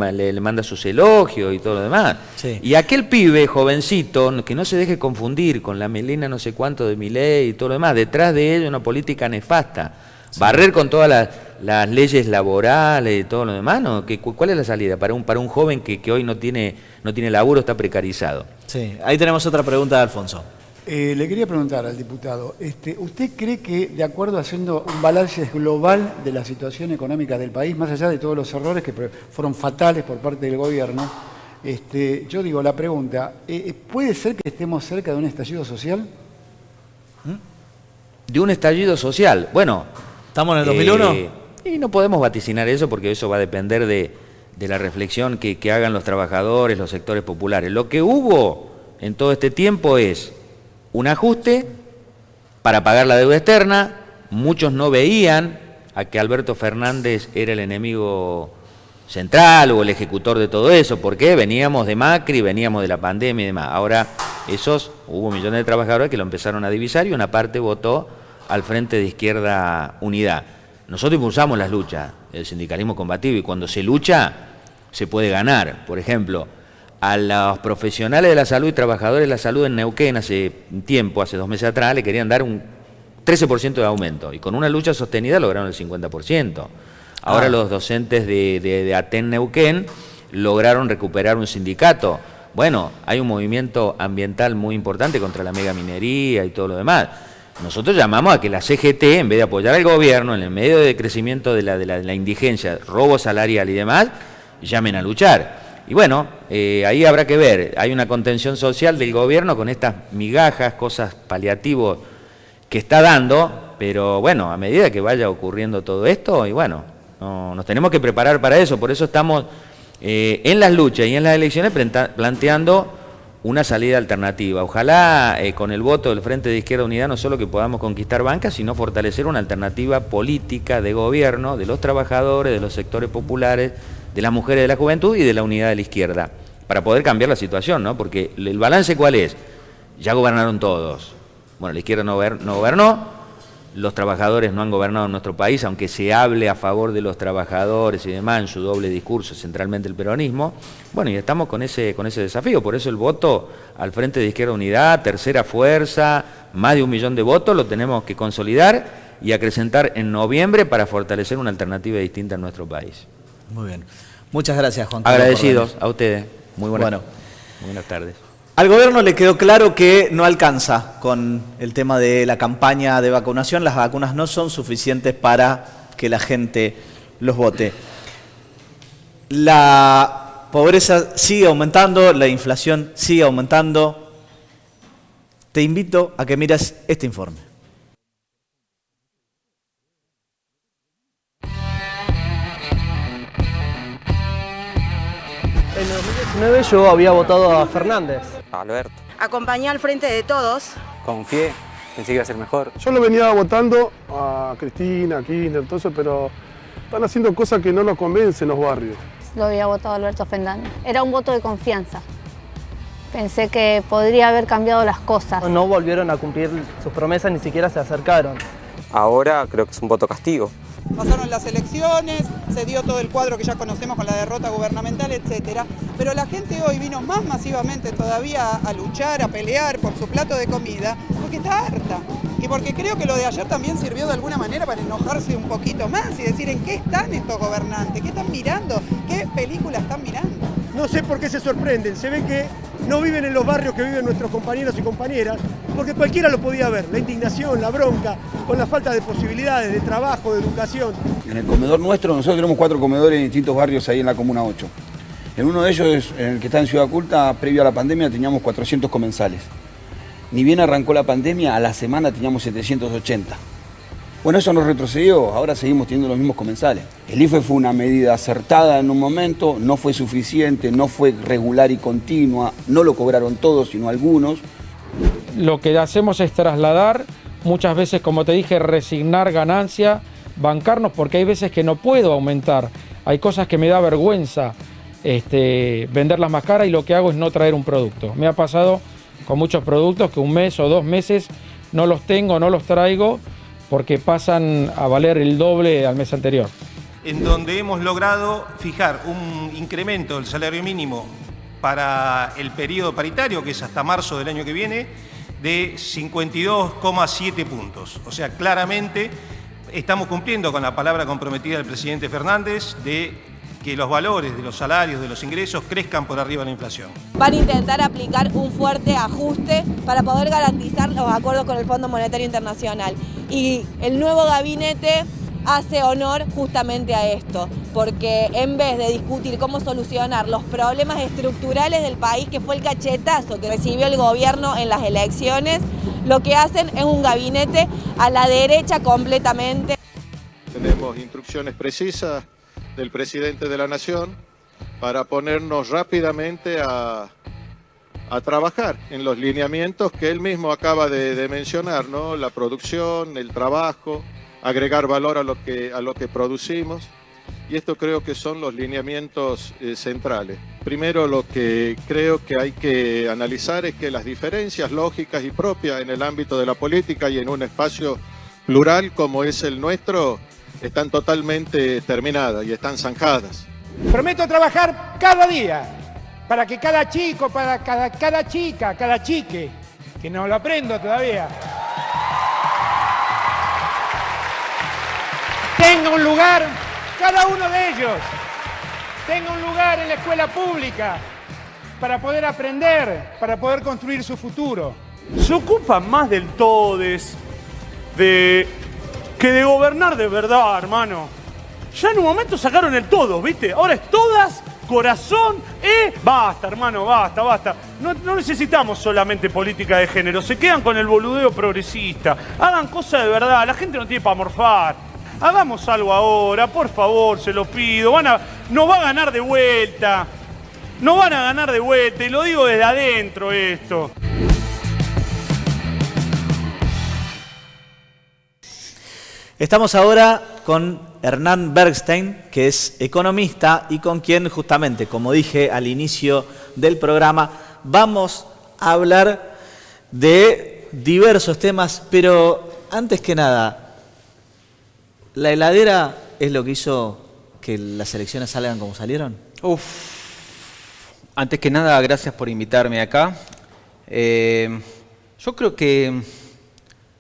manda sus elogios y todo lo demás. Sí. Y aquel pibe jovencito, que no se deje confundir con la melena no sé cuánto de Milei y todo lo demás, detrás de ello una política nefasta. Sí. Barrer con todas las leyes laborales y todo lo demás, ¿no? ¿Cuál es la salida para un joven que hoy no tiene laburo, está precarizado? Sí, ahí tenemos otra pregunta de Alfonso. Le quería preguntar al diputado, ¿usted cree que, de acuerdo haciendo un balance global de la situación económica del país, más allá de todos los errores que fueron fatales por parte del gobierno, yo digo, la pregunta, ¿puede ser que estemos cerca de un estallido social? ¿De un estallido social? Bueno... ¿Estamos en el 2001? Y no podemos vaticinar eso porque eso va a depender de la reflexión que hagan los trabajadores, los sectores populares. Lo que hubo en todo este tiempo es un ajuste para pagar la deuda externa. Muchos no veían a que Alberto Fernández era el enemigo central o el ejecutor de todo eso, porque veníamos de Macri, veníamos de la pandemia y demás. Ahora hubo millones de trabajadores que lo empezaron a divisar y una parte votó al Frente de Izquierda Unidad. Nosotros impulsamos las luchas, el sindicalismo combativo, y cuando se lucha se puede ganar. Por ejemplo, a los profesionales de la salud y trabajadores de la salud en Neuquén hace 2 meses atrás, le querían dar un 13% de aumento, y con una lucha sostenida lograron el 50%. Ahora los docentes de ATEN Neuquén lograron recuperar un sindicato. Bueno, hay un movimiento ambiental muy importante contra la megaminería y todo lo demás. Nosotros llamamos a que la CGT, en vez de apoyar al gobierno en el medio de crecimiento de la indigencia, robo salarial y demás, llamen a luchar. Y bueno, ahí habrá que ver, hay una contención social del gobierno con estas migajas, cosas paliativos que está dando, pero bueno, a medida que vaya ocurriendo todo esto, y bueno, nos tenemos que preparar para eso. Por eso estamos en las luchas y en las elecciones planteando una salida alternativa. Ojalá con el voto del Frente de Izquierda Unidad no solo que podamos conquistar bancas, sino fortalecer una alternativa política de gobierno de los trabajadores, de los sectores populares, de las mujeres, de la juventud y de la unidad de la izquierda, para poder cambiar la situación, ¿no? Porque el balance ¿cuál es? Ya gobernaron todos. Bueno, la izquierda no gobernó, los trabajadores no han gobernado en nuestro país, aunque se hable a favor de los trabajadores y demás en su doble discurso, centralmente el peronismo. Bueno, y estamos con ese desafío, por eso el voto al Frente de Izquierda Unidad, tercera fuerza, más de 1 millón de votos, lo tenemos que consolidar y acrecentar en noviembre para fortalecer una alternativa distinta en nuestro país. Muy bien. Muchas gracias, Juan Carlos. Agradecidos a ustedes. Muy buenas tardes. Al gobierno le quedó claro que no alcanza con el tema de la campaña de vacunación. Las vacunas no son suficientes para que la gente los vote. La pobreza sigue aumentando, la inflación sigue aumentando. Te invito a que mires este informe. En 2019 yo había votado a Fernández. Alberto. Acompañé al Frente de Todos. Confié, pensé que iba a ser mejor. Yo lo venía votando a Cristina, a Kirchner, todo eso, pero están haciendo cosas que no nos convencen los barrios. Lo había votado a Alberto Fernández. Era un voto de confianza. Pensé que podría haber cambiado las cosas. No volvieron a cumplir sus promesas, ni siquiera se acercaron. Ahora creo que es un voto castigo. Pasaron las elecciones, se dio todo el cuadro que ya conocemos con la derrota gubernamental, etcétera. Pero la gente hoy vino más masivamente todavía a luchar, a pelear por su plato de comida, porque está harta. Y porque creo que lo de ayer también sirvió de alguna manera para enojarse un poquito más y decir en qué están estos gobernantes, qué están mirando, qué película están mirando. No sé por qué se sorprenden, se ve que no viven en los barrios que viven nuestros compañeros y compañeras, porque cualquiera lo podía ver, la indignación, la bronca, con la falta de posibilidades, de trabajo, de educación. En el comedor nuestro, nosotros tenemos 4 comedores en distintos barrios ahí en la Comuna 8. En uno de ellos, en el que está en Ciudad Culta, previo a la pandemia teníamos 400 comensales. Ni bien arrancó la pandemia, a la semana teníamos 780. Bueno, eso nos retrocedió, ahora seguimos teniendo los mismos comensales. El IFE fue una medida acertada en un momento, no fue suficiente, no fue regular y continua, no lo cobraron todos, sino algunos. Lo que hacemos es trasladar, muchas veces, como te dije, resignar ganancia, bancarnos, porque hay veces que no puedo aumentar. Hay cosas que me da vergüenza venderlas más caras y lo que hago es no traer un producto. Me ha pasado con muchos productos que 1 mes o 2 meses no los tengo, no los traigo, porque pasan a valer el doble al mes anterior. En donde hemos logrado fijar un incremento del salario mínimo para el periodo paritario, que es hasta marzo del año que viene, de 52,7 puntos. O sea, claramente estamos cumpliendo con la palabra comprometida del presidente Fernández de que los valores de los salarios, de los ingresos, crezcan por arriba de la inflación. Van a intentar aplicar un fuerte ajuste para poder garantizar los acuerdos con el Fondo Monetario Internacional. Y el nuevo gabinete hace honor justamente a esto, porque en vez de discutir cómo solucionar los problemas estructurales del país, que fue el cachetazo que recibió el gobierno en las elecciones, lo que hacen es un gabinete a la derecha completamente. Tenemos instrucciones precisas del presidente de la Nación para ponernos rápidamente a a trabajar en los lineamientos que él mismo acaba de mencionar, ¿no? La producción, el trabajo, agregar valor a lo que producimos. Y esto creo que son los lineamientos centrales. Primero, lo que creo que hay que analizar es que las diferencias lógicas y propias en el ámbito de la política y en un espacio plural como es el nuestro están totalmente terminadas y están zanjadas. Prometo trabajar cada día para que cada chico, para cada chica, cada chique, que no lo aprendo todavía, tenga un lugar, cada uno de ellos, tenga un lugar en la escuela pública para poder aprender, para poder construir su futuro. Se ocupan más del todes, que de gobernar de verdad, hermano. Ya en un momento sacaron el todos, ¿viste? Ahora es todas, corazón, Basta, hermano, basta. No necesitamos solamente política de género. Se quedan con el boludeo progresista. Hagan cosas de verdad. La gente no tiene para morfar. Hagamos algo ahora, por favor, se lo pido. Nos va a ganar de vuelta. Nos van a ganar de vuelta. Y lo digo desde adentro esto. Estamos ahora con Hernán Bergstein, que es economista y con quien justamente, como dije al inicio del programa, vamos a hablar de diversos temas, pero antes que nada, ¿la heladera es lo que hizo que las elecciones salgan como salieron? Antes que nada, gracias por invitarme acá. Yo creo que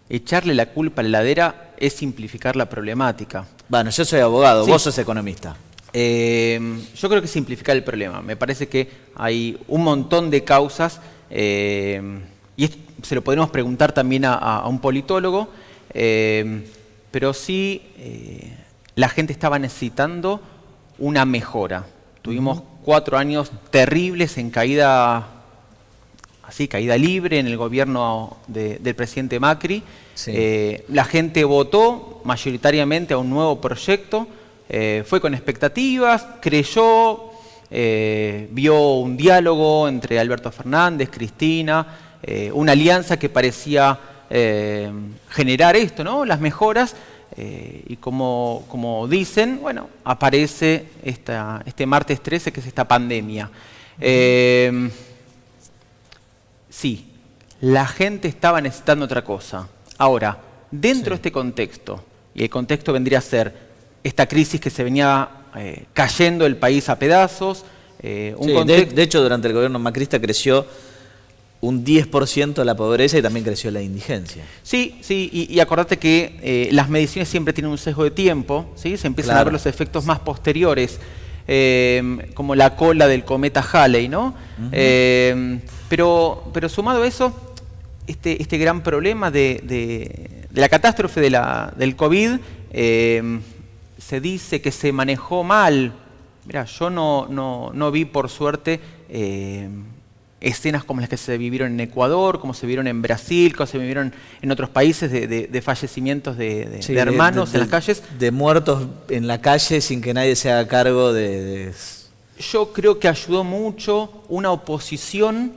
echarle la culpa a la heladera es simplificar la problemática. Bueno, yo soy abogado, sí. Vos sos economista. Yo creo que simplificar el problema. Me parece que hay un montón de causas y se lo podemos preguntar también a un politólogo, pero sí la gente estaba necesitando una mejora. Tuvimos 4 años terribles en caída libre en el gobierno del presidente Macri. Sí. La gente votó mayoritariamente a un nuevo proyecto, fue con expectativas, creyó, vio un diálogo entre Alberto Fernández, Cristina, una alianza que parecía generar esto, ¿no? Las mejoras, y como dicen, bueno, aparece este martes 13, que es esta pandemia. Sí, la gente estaba necesitando otra cosa. Ahora, dentro de este contexto, y el contexto vendría a ser esta crisis que se venía cayendo el país a pedazos. De hecho, durante el gobierno macrista creció un 10% la pobreza y también creció la indigencia. Sí, y acordate que las mediciones siempre tienen un sesgo de tiempo, ¿sí? Se empiezan a ver los efectos más posteriores, como la cola del cometa Halley, ¿no? Pero sumado a eso, este gran problema de la catástrofe del COVID, se dice que se manejó mal. Mirá, yo no vi, por suerte, escenas como las que se vivieron en Ecuador, como se vieron en Brasil, como se vivieron en otros países de fallecimientos de hermanos en las calles. De muertos en la calle sin que nadie se haga cargo de... Yo creo que ayudó mucho una oposición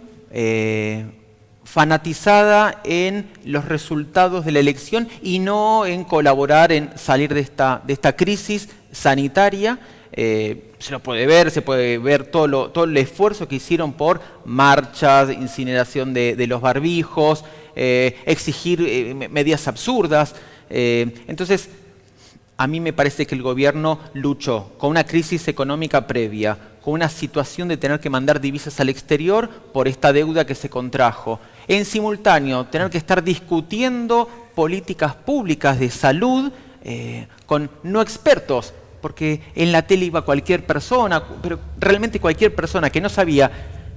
fanatizada en los resultados de la elección y no en colaborar en salir de esta crisis sanitaria. Se puede ver todo el esfuerzo que hicieron por marchas, incineración de los barbijos, exigir medidas absurdas. Entonces, a mí me parece que el gobierno luchó con una crisis económica previa, con una situación de tener que mandar divisas al exterior por esta deuda que se contrajo. En simultáneo, tener que estar discutiendo políticas públicas de salud con no expertos, porque en la tele iba cualquier persona, pero realmente cualquier persona que no sabía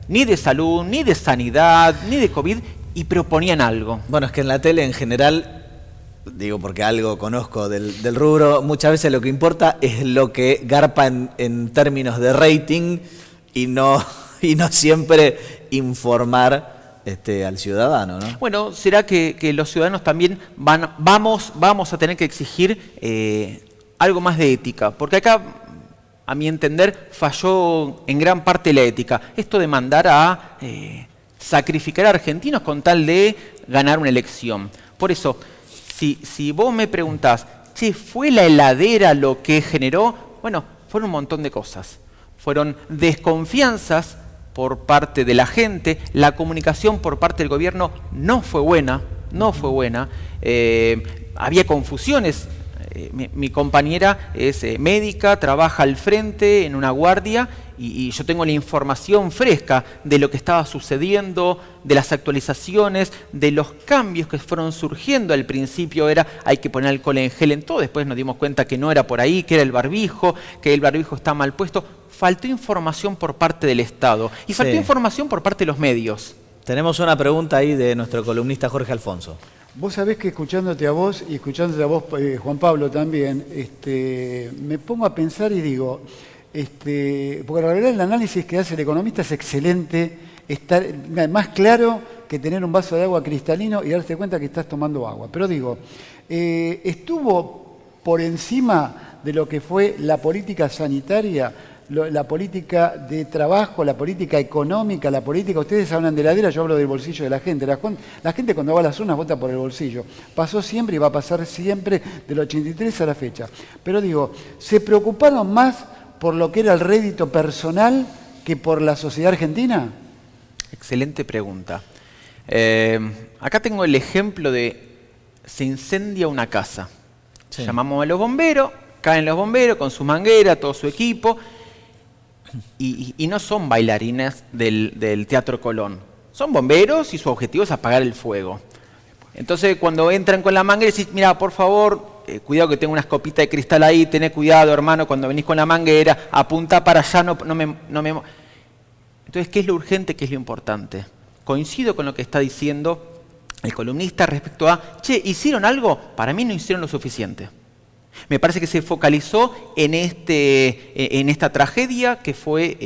ni de salud, ni de sanidad, ni de COVID, y proponían algo. Bueno, es que en la tele en general, digo porque algo conozco del rubro, muchas veces lo que importa es lo que garpa en términos de rating y no siempre informar al ciudadano, ¿no? Bueno, será que los ciudadanos también vamos a tener que exigir algo más de ética, porque acá, a mi entender, falló en gran parte la ética. Esto de mandar a sacrificar a argentinos con tal de ganar una elección. Por eso, si vos me preguntás, che, ¿fue la heladera lo que generó? Bueno, fueron un montón de cosas. Fueron desconfianzas por parte de la gente, la comunicación por parte del gobierno no fue buena, había confusiones. Mi compañera es médica, trabaja al frente en una guardia y yo tengo la información fresca de lo que estaba sucediendo, de las actualizaciones, de los cambios que fueron surgiendo. Al principio era hay que poner alcohol en gel en todo, después nos dimos cuenta que no era por ahí, que era el barbijo, que el barbijo está mal puesto. Faltó información por parte del Estado y faltó información por parte de los medios. Tenemos una pregunta ahí de nuestro columnista Jorge Alfonso. Vos sabés que escuchándote a vos y escuchándote a vos, Juan Pablo, también, me pongo a pensar y digo, porque la realidad el análisis que hace el economista es excelente, está más claro que tener un vaso de agua cristalino y darte cuenta que estás tomando agua. Pero digo, estuvo por encima de lo que fue la política sanitaria, la política de trabajo, la política económica, la política... Ustedes hablan de heladera, yo hablo del bolsillo de la gente. La gente cuando va a las urnas vota por el bolsillo. Pasó siempre y va a pasar siempre del 83 a la fecha. Pero digo, ¿se preocuparon más por lo que era el rédito personal que por la sociedad argentina? Excelente pregunta. Acá tengo el ejemplo de... Se incendia una casa. Sí. Llamamos a los bomberos, caen los bomberos con su manguera, todo su equipo... Y no son bailarines del Teatro Colón. Son bomberos y su objetivo es apagar el fuego. Entonces cuando entran con la manguera decís, mira, por favor, cuidado que tengo unas copitas de cristal ahí, tené cuidado, hermano, cuando venís con la manguera, apunta para allá, no me... Entonces, ¿qué es lo urgente, qué es lo importante? Coincido con lo que está diciendo el columnista respecto a, che, ¿hicieron algo? Para mí no hicieron lo suficiente. Me parece que se focalizó en esta tragedia que fue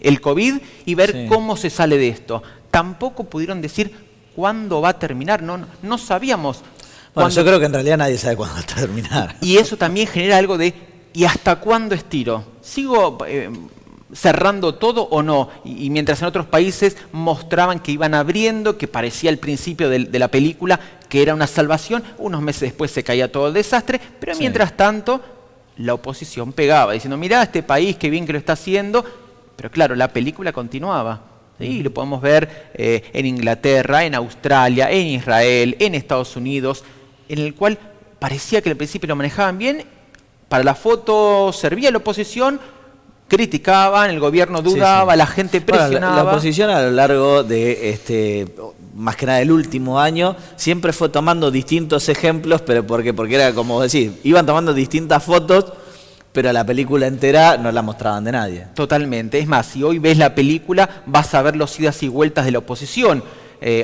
el COVID y ver cómo se sale de esto. Tampoco pudieron decir cuándo va a terminar, no sabíamos. Bueno, yo creo que en realidad nadie sabe cuándo va a terminar. Y eso también genera algo de, ¿y hasta cuándo estiro? ¿Sigo cerrando todo o no? Y mientras en otros países mostraban que iban abriendo, que parecía al principio de la película que era una salvación, unos meses después se caía todo el desastre, pero mientras tanto la oposición pegaba, diciendo, mirá este país, qué bien que lo está haciendo, pero claro, la película continuaba. ¿Sí? Lo podemos ver en Inglaterra, en Australia, en Israel, en Estados Unidos, en el cual parecía que al principio lo manejaban bien, para la foto servía la oposición, criticaban, el gobierno dudaba, la gente presionaba. Bueno, la oposición a lo largo de más que nada el último año siempre fue tomando distintos ejemplos, pero porque era como decir, iban tomando distintas fotos, pero la película entera no la mostraban de nadie. Totalmente. Es más, si hoy ves la película vas a ver los idas y vueltas de la oposición.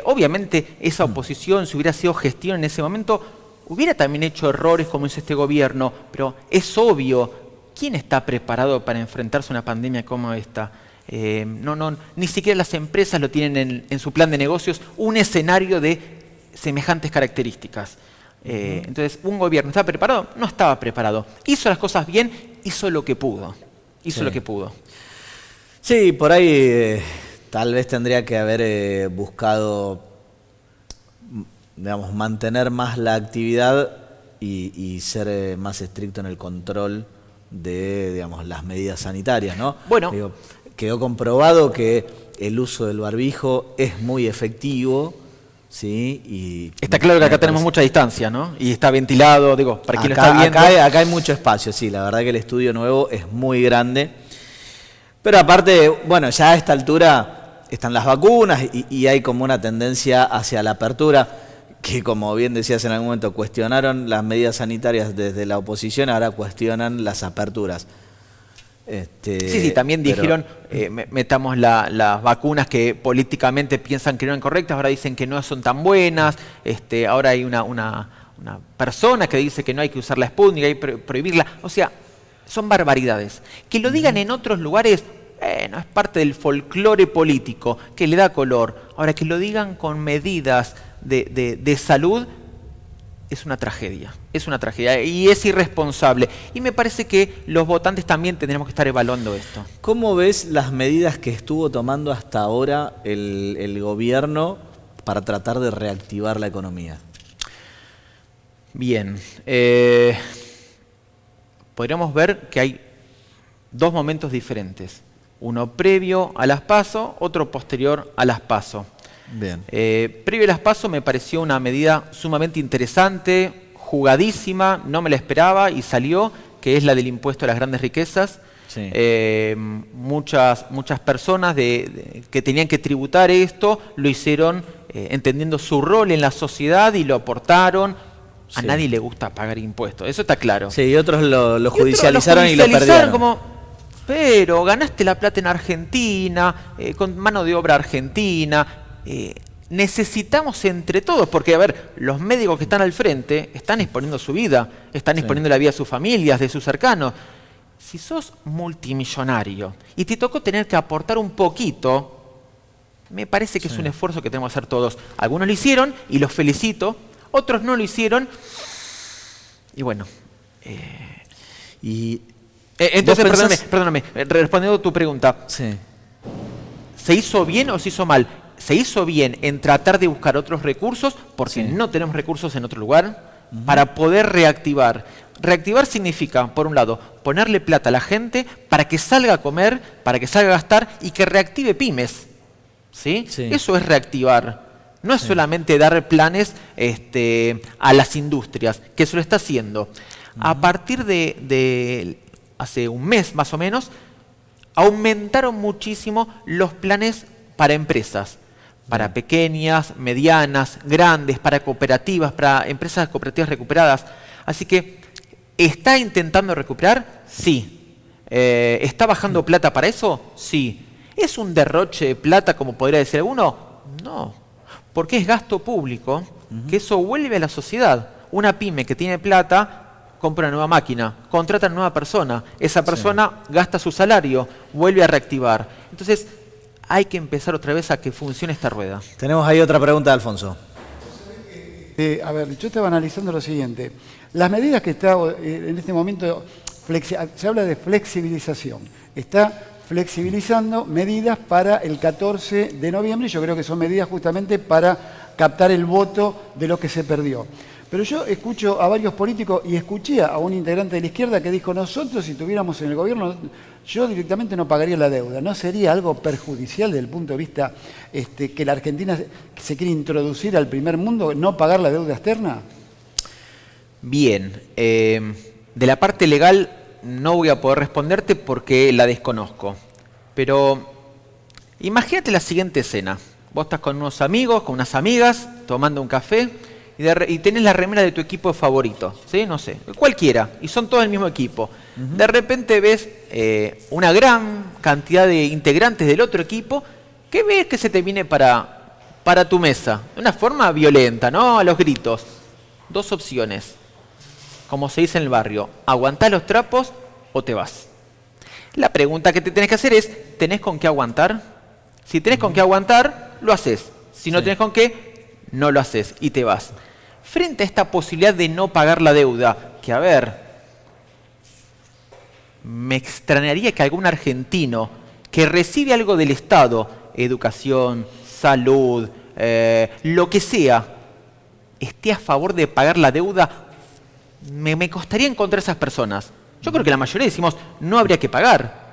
Obviamente esa oposición, si hubiera sido gestión en ese momento, hubiera también hecho errores como hizo este gobierno, pero es obvio. ¿Quién está preparado para enfrentarse a una pandemia como esta? Ni siquiera las empresas lo tienen en su plan de negocios, un escenario de semejantes características. Entonces, ¿un gobierno está preparado? No estaba preparado. Hizo las cosas bien, hizo lo que pudo. Sí, por ahí tal vez tendría que haber buscado, digamos, mantener más la actividad y ser más estricto en el control de, digamos, las medidas sanitarias, ¿no? Bueno, quedó comprobado que el uso del barbijo es muy efectivo, ¿sí? Y está claro que acá tenemos mucha distancia, ¿no? Y está ventilado, digo, para quien lo está viendo. Acá hay mucho espacio, sí, la verdad que el estudio nuevo es muy grande. Pero aparte, bueno, ya a esta altura están las vacunas y hay como una tendencia hacia la apertura, que como bien decías en algún momento, cuestionaron las medidas sanitarias desde la oposición, ahora cuestionan las aperturas. Sí, también dijeron, metamos las vacunas que políticamente piensan que no eran correctas, ahora dicen que no son tan buenas, ahora hay una persona que dice que no hay que usar la Sputnik, hay que prohibirla, o sea, son barbaridades. Que lo digan en otros lugares, no es parte del folclore político, que le da color. Ahora, que lo digan con medidas de salud, es una tragedia y es irresponsable. Y me parece que los votantes también tendremos que estar evaluando esto. ¿Cómo ves las medidas que estuvo tomando hasta ahora el gobierno para tratar de reactivar la economía? Bien, podríamos ver que hay dos momentos diferentes. Uno previo a las PASO, otro posterior a las PASO. Bien. Previo a las PASO me pareció una medida sumamente interesante, jugadísima, no me la esperaba y salió, que es la del impuesto a las grandes riquezas. Sí. Muchas personas que tenían que tributar esto lo hicieron entendiendo su rol en la sociedad y lo aportaron. A nadie le gusta pagar impuestos, eso está claro. Sí, y otros lo judicializaron y lo perdieron. Como, pero ganaste la plata en Argentina, con mano de obra argentina. Necesitamos entre todos, porque a ver, los médicos que están al frente están exponiendo su vida, están exponiendo la vida de sus familias, de sus cercanos. Si sos multimillonario y te tocó tener que aportar un poquito, me parece que es un esfuerzo que tenemos que hacer todos. Algunos lo hicieron y los felicito, otros no lo hicieron. Y bueno, entonces, perdóname, respondiendo a tu pregunta, ¿se hizo bien o se hizo mal? Se hizo bien en tratar de buscar otros recursos, porque no tenemos recursos en otro lugar, para poder reactivar. Reactivar significa, por un lado, ponerle plata a la gente para que salga a comer, para que salga a gastar y que reactive pymes. ¿Sí? Eso es reactivar. No es solamente dar planes a las industrias, que eso lo está haciendo. A partir de hace un mes más o menos, aumentaron muchísimo los planes para empresas. Para pequeñas, medianas, grandes, para cooperativas, para empresas cooperativas recuperadas. Así que, ¿está intentando recuperar? Sí. ¿Está bajando plata para eso? Sí. ¿Es un derroche de plata, como podría decir alguno? No. Porque es gasto público, que eso vuelve a la sociedad. Una pyme que tiene plata, compra una nueva máquina, contrata a una nueva persona. Esa persona gasta su salario, vuelve a reactivar. Entonces, hay que empezar otra vez a que funcione esta rueda. Tenemos ahí otra pregunta de Alfonso. A ver, yo estaba analizando lo siguiente. Las medidas que está en este momento, se habla de flexibilización. Está flexibilizando medidas para el 14 de noviembre y yo creo que son medidas justamente para captar el voto de lo que se perdió. Pero yo escucho a varios políticos y escuché a un integrante de la izquierda que dijo, nosotros si tuviéramos en el gobierno, yo directamente no pagaría la deuda. ¿No sería algo perjudicial desde el punto de vista que la Argentina se quiere introducir al primer mundo, no pagar la deuda externa? Bien, de la parte legal no voy a poder responderte porque la desconozco. Pero imagínate la siguiente escena. Vos estás con unos amigos, con unas amigas, tomando un café y tenés la remera de tu equipo favorito, ¿sí? No sé, cualquiera, y son todos el mismo equipo. De repente ves una gran cantidad de integrantes del otro equipo que ves que se te viene para tu mesa, de una forma violenta, ¿no? A los gritos. Dos opciones, como se dice en el barrio, aguantás los trapos o te vas. La pregunta que te tenés que hacer es, ¿tenés con qué aguantar? Si tenés con qué aguantar, lo haces. Si no tenés con qué, no lo haces y te vas. Frente a esta posibilidad de no pagar la deuda, que a ver, me extrañaría que algún argentino que recibe algo del Estado, educación, salud, lo que sea, esté a favor de pagar la deuda. Me costaría encontrar esas personas. Yo creo que la mayoría decimos, no habría que pagar.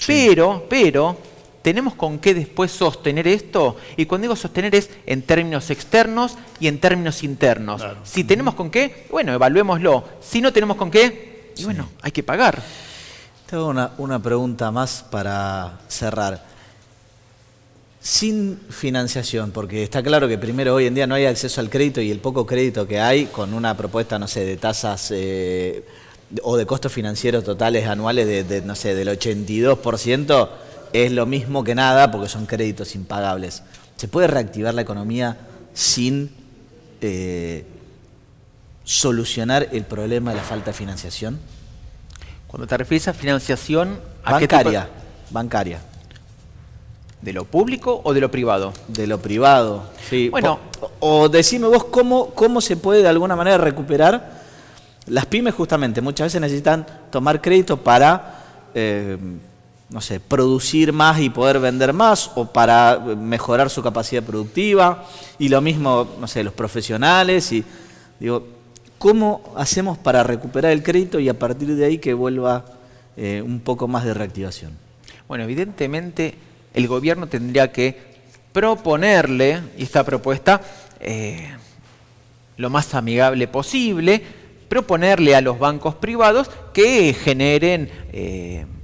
Pero, tenemos con qué después sostener esto, y cuando digo sostener es en términos externos y en términos internos. Claro. Si tenemos con qué, bueno, evaluémoslo. Si no tenemos con qué, y bueno, hay que pagar. Tengo una pregunta más para cerrar. Sin financiación, porque está claro que primero hoy en día no hay acceso al crédito y el poco crédito que hay con una propuesta, no sé, de tasas o de costos financieros totales anuales no sé, del 82%, es lo mismo que nada porque son créditos impagables. ¿Se puede reactivar la economía sin solucionar el problema de la falta de financiación? Cuando te refieres a financiación... Bancaria. ¿De lo público o de lo privado? De lo privado, sí. Bueno, o decime vos cómo se puede de alguna manera recuperar. Las pymes justamente muchas veces necesitan tomar crédito para, no sé, producir más y poder vender más, o para mejorar su capacidad productiva, y lo mismo, no sé, los profesionales, y digo, ¿cómo hacemos para recuperar el crédito y a partir de ahí que vuelva un poco más de reactivación? Bueno, evidentemente el gobierno tendría que proponerle, y esta propuesta lo más amigable posible, proponerle a los bancos privados que generen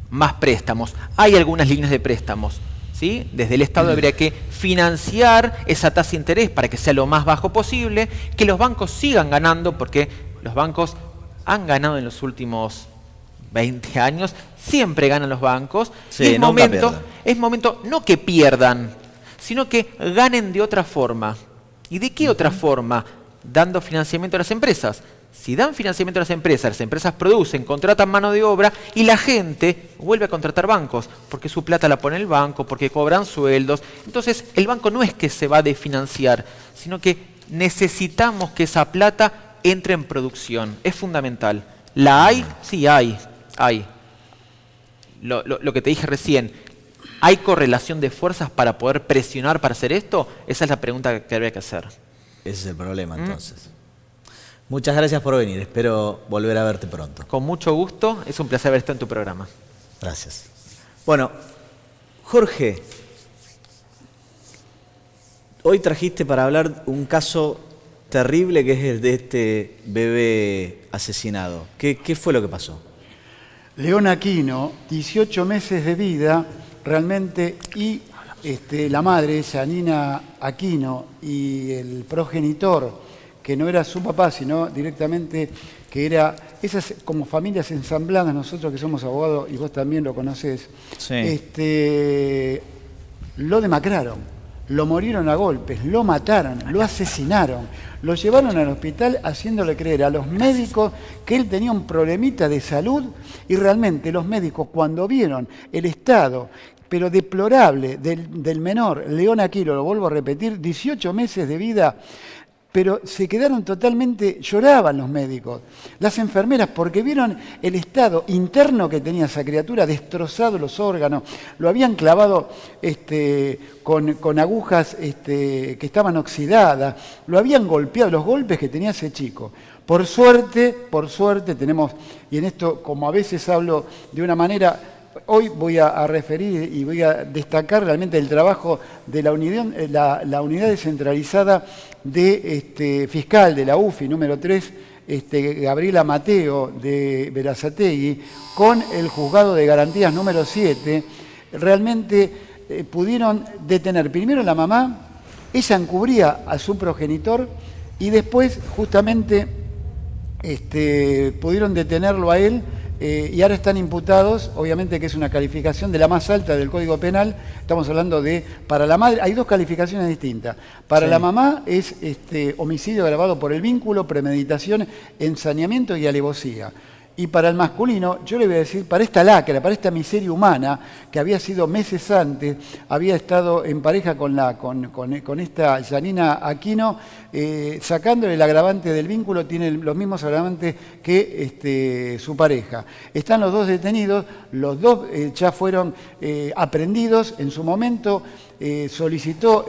más préstamos. Hay algunas líneas de préstamos, ¿sí? Desde el Estado habría que financiar esa tasa de interés para que sea lo más bajo posible, que los bancos sigan ganando, porque los bancos han ganado en los últimos 20 años, siempre ganan los bancos, sí, y es momento no que pierdan, sino que ganen de otra forma. ¿Y de qué otra forma? Dando financiamiento a las empresas. Si dan financiamiento a las empresas producen, contratan mano de obra y la gente vuelve a contratar bancos, porque su plata la pone el banco, porque cobran sueldos. Entonces el banco no es que se va a desfinanciar, sino que necesitamos que esa plata entre en producción. Es fundamental. ¿La hay? Sí, hay. Lo que te dije recién, ¿hay correlación de fuerzas para poder presionar para hacer esto? Esa es la pregunta que habría que hacer. Ese es el problema entonces. Muchas gracias por venir, espero volver a verte pronto. Con mucho gusto, es un placer haber estado en tu programa. Gracias. Bueno, Jorge, hoy trajiste para hablar un caso terrible que es el de este bebé asesinado. ¿Qué fue lo que pasó? León Aquino, 18 meses de vida realmente, y la madre, Janina Aquino, y el progenitor, que no era su papá, sino directamente que era esas como familias ensambladas, nosotros que somos abogados y vos también lo conocés, sí. Lo demacraron, lo murieron a golpes, lo mataron, lo asesinaron, lo llevaron al hospital haciéndole creer a los médicos que él tenía un problemita de salud, y realmente los médicos, cuando vieron el estado pero deplorable del menor León Aquino, lo vuelvo a repetir, 18 meses de vida, pero se quedaron totalmente, lloraban los médicos, las enfermeras, porque vieron el estado interno que tenía esa criatura, destrozado los órganos, lo habían clavado con agujas que estaban oxidadas, lo habían golpeado, los golpes que tenía ese chico. Por suerte tenemos, y en esto como a veces hablo de una manera, hoy voy a referir y voy a destacar realmente el trabajo de la unidad descentralizada de fiscal de la UFI número 3, Gabriela Mateo de Berazategui, con el juzgado de garantías número 7, realmente pudieron detener primero a la mamá, ella encubría a su progenitor y después justamente pudieron detenerlo a él. Y ahora están imputados, obviamente que es una calificación de la más alta del Código Penal, estamos hablando de, para la madre, hay dos calificaciones distintas. Para la mamá es homicidio agravado por el vínculo, premeditación, ensañamiento y alevosía. Y para el masculino, yo le voy a decir, para esta lacra, para esta miseria humana, que había sido meses antes, había estado en pareja con esta Janina Aquino, sacándole el agravante del vínculo, tiene los mismos agravantes que su pareja. Están los dos detenidos, los dos ya fueron aprehendidos, en su momento solicitó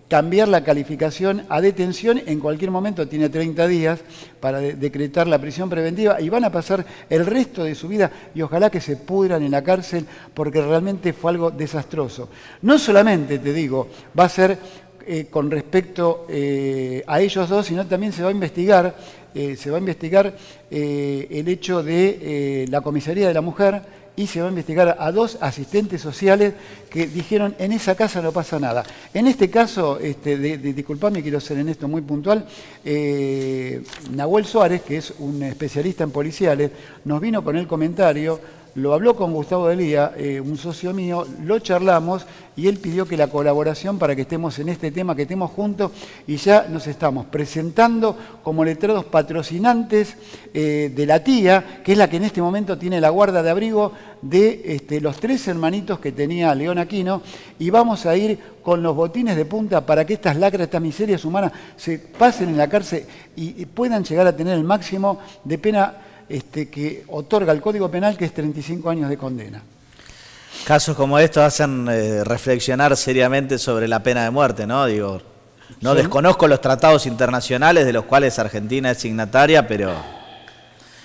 cambiar la calificación a detención, en cualquier momento tiene 30 días para decretar la prisión preventiva y van a pasar el resto de su vida y ojalá que se pudran en la cárcel porque realmente fue algo desastroso. No solamente, te digo, va a ser con respecto a ellos dos, sino también se va a investigar el hecho de la comisaría de la mujer, y se va a investigar a dos asistentes sociales que dijeron en esa casa no pasa nada. En este caso, disculpame, quiero ser en esto muy puntual, Nahuel Suárez, que es un especialista en policiales, nos vino con el comentario lo habló con Gustavo Delía, un socio mío, lo charlamos y él pidió que la colaboración para que estemos en este tema, que estemos juntos y ya nos estamos presentando como letrados patrocinantes de la tía, que es la que en este momento tiene la guarda de abrigo de los 3 hermanitos que tenía León Aquino, y vamos a ir con los botines de punta para que estas lacras, estas miserias humanas se pasen en la cárcel y puedan llegar a tener el máximo de pena que otorga el Código Penal, que es 35 años de condena. Casos como estos hacen reflexionar seriamente sobre la pena de muerte, ¿no? Digo, no desconozco los tratados internacionales de los cuales Argentina es signataria, pero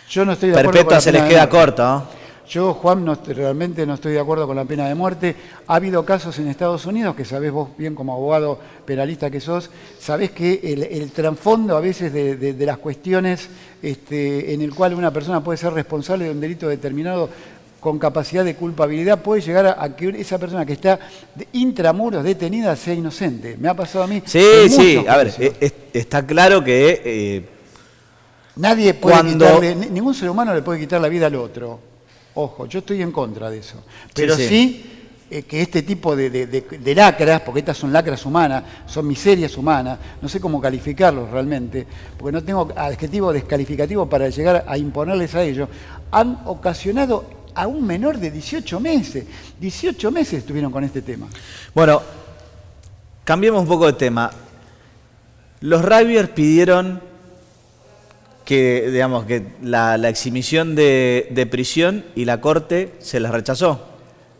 yo no estoy de acuerdo perpetua se les queda corto, ¿no? Yo, Juan, realmente no estoy de acuerdo con la pena de muerte. Ha habido casos en Estados Unidos, que sabés vos bien como abogado penalista que sos, sabés que el trasfondo a veces de las cuestiones en el cual una persona puede ser responsable de un delito determinado con capacidad de culpabilidad, puede llegar a que esa persona que está intramuros detenida sea inocente. Me ha pasado a mí. Sí, a ver, está claro que nadie puede quitarle, ningún ser humano le puede quitar la vida al otro. Ojo, yo estoy en contra de eso. Pero sí que este tipo de lacras, porque estas son lacras humanas, son miserias humanas, no sé cómo calificarlos realmente, porque no tengo adjetivo descalificativo para llegar a imponerles a ellos, han ocasionado a un menor de 18 meses. 18 meses estuvieron con este tema. Bueno, cambiemos un poco de tema. Los rugbyers pidieron que, digamos, que la exhibición de prisión y la Corte se les rechazó.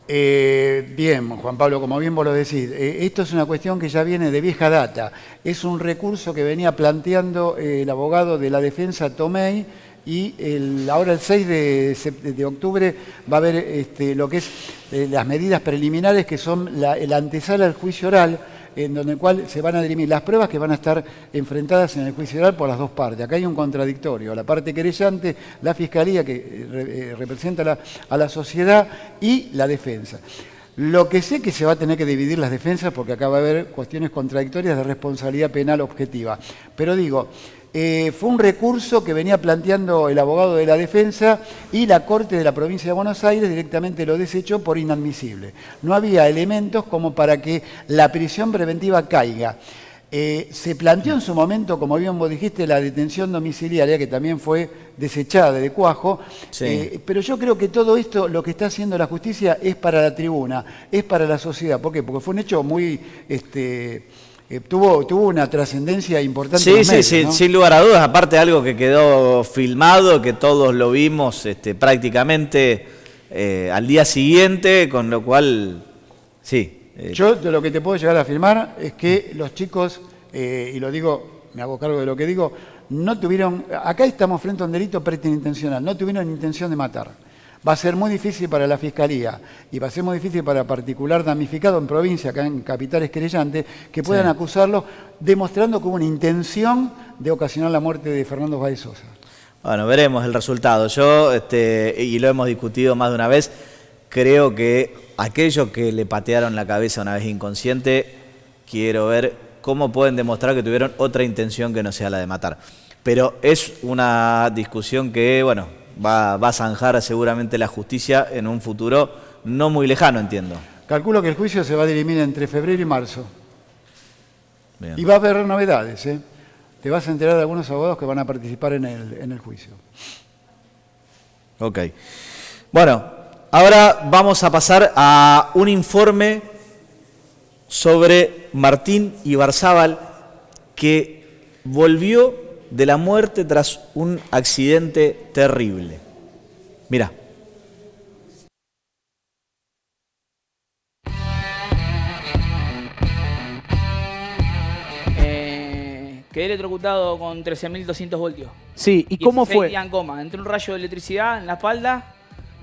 Bien, Juan Pablo, como bien vos lo decís, esto es una cuestión que ya viene de vieja data. Es un recurso que venía planteando el abogado de la defensa Tomei, y ahora el 6 de octubre va a haber lo que es las medidas preliminares, que son la antesala al juicio oral, en donde cual se van a dirimir las pruebas que van a estar enfrentadas en el juicio oral por las dos partes. Acá hay un contradictorio, la parte querellante, la fiscalía que representa a la sociedad y la defensa. Lo que sé que se va a tener que dividir las defensas, porque acá va a haber cuestiones contradictorias de responsabilidad penal objetiva. Pero digo, fue un recurso que venía planteando el abogado de la defensa y la Corte de la Provincia de Buenos Aires directamente lo desechó por inadmisible. No había elementos como para que la prisión preventiva caiga. Se planteó en su momento, como bien vos dijiste, la detención domiciliaria, que también fue desechada de cuajo, pero yo creo que todo esto, lo que está haciendo la justicia, es para la tribuna, es para la sociedad. ¿Por qué? Porque fue un hecho muy... tuvo una trascendencia importante. Sí, en los medios, ¿no? Sin lugar a dudas. Aparte, algo que quedó filmado, que todos lo vimos prácticamente al día siguiente, con lo cual, sí. Yo de lo que te puedo llegar a afirmar es que los chicos, y lo digo, me hago cargo de lo que digo, no tuvieron, acá estamos frente a un delito preterintencional, no tuvieron intención de matar. Va a ser muy difícil para la Fiscalía y va a ser muy difícil para particular damnificado en provincia, acá en capitales querellantes, que puedan acusarlo demostrando que hubo una intención de ocasionar la muerte de Fernando Báez Sosa. Bueno, veremos el resultado. Yo, y lo hemos discutido más de una vez, creo que aquellos que le patearon la cabeza una vez inconsciente, quiero ver cómo pueden demostrar que tuvieron otra intención que no sea la de matar. Pero es una discusión que, bueno, va a zanjar seguramente la justicia en un futuro no muy lejano, entiendo. Calculo que el juicio se va a dirimir entre febrero y marzo. Bien. Y va a haber novedades, ¿eh? Te vas a enterar de algunos abogados que van a participar en el juicio. Ok. Bueno, ahora vamos a pasar a un informe sobre Martín Ibarzábal, que volvió de la muerte tras un accidente terrible. Mirá. Quedé electrocutado con 13.200 voltios. Sí, ¿y cómo fue? Días en coma. Entró un rayo de electricidad en la espalda,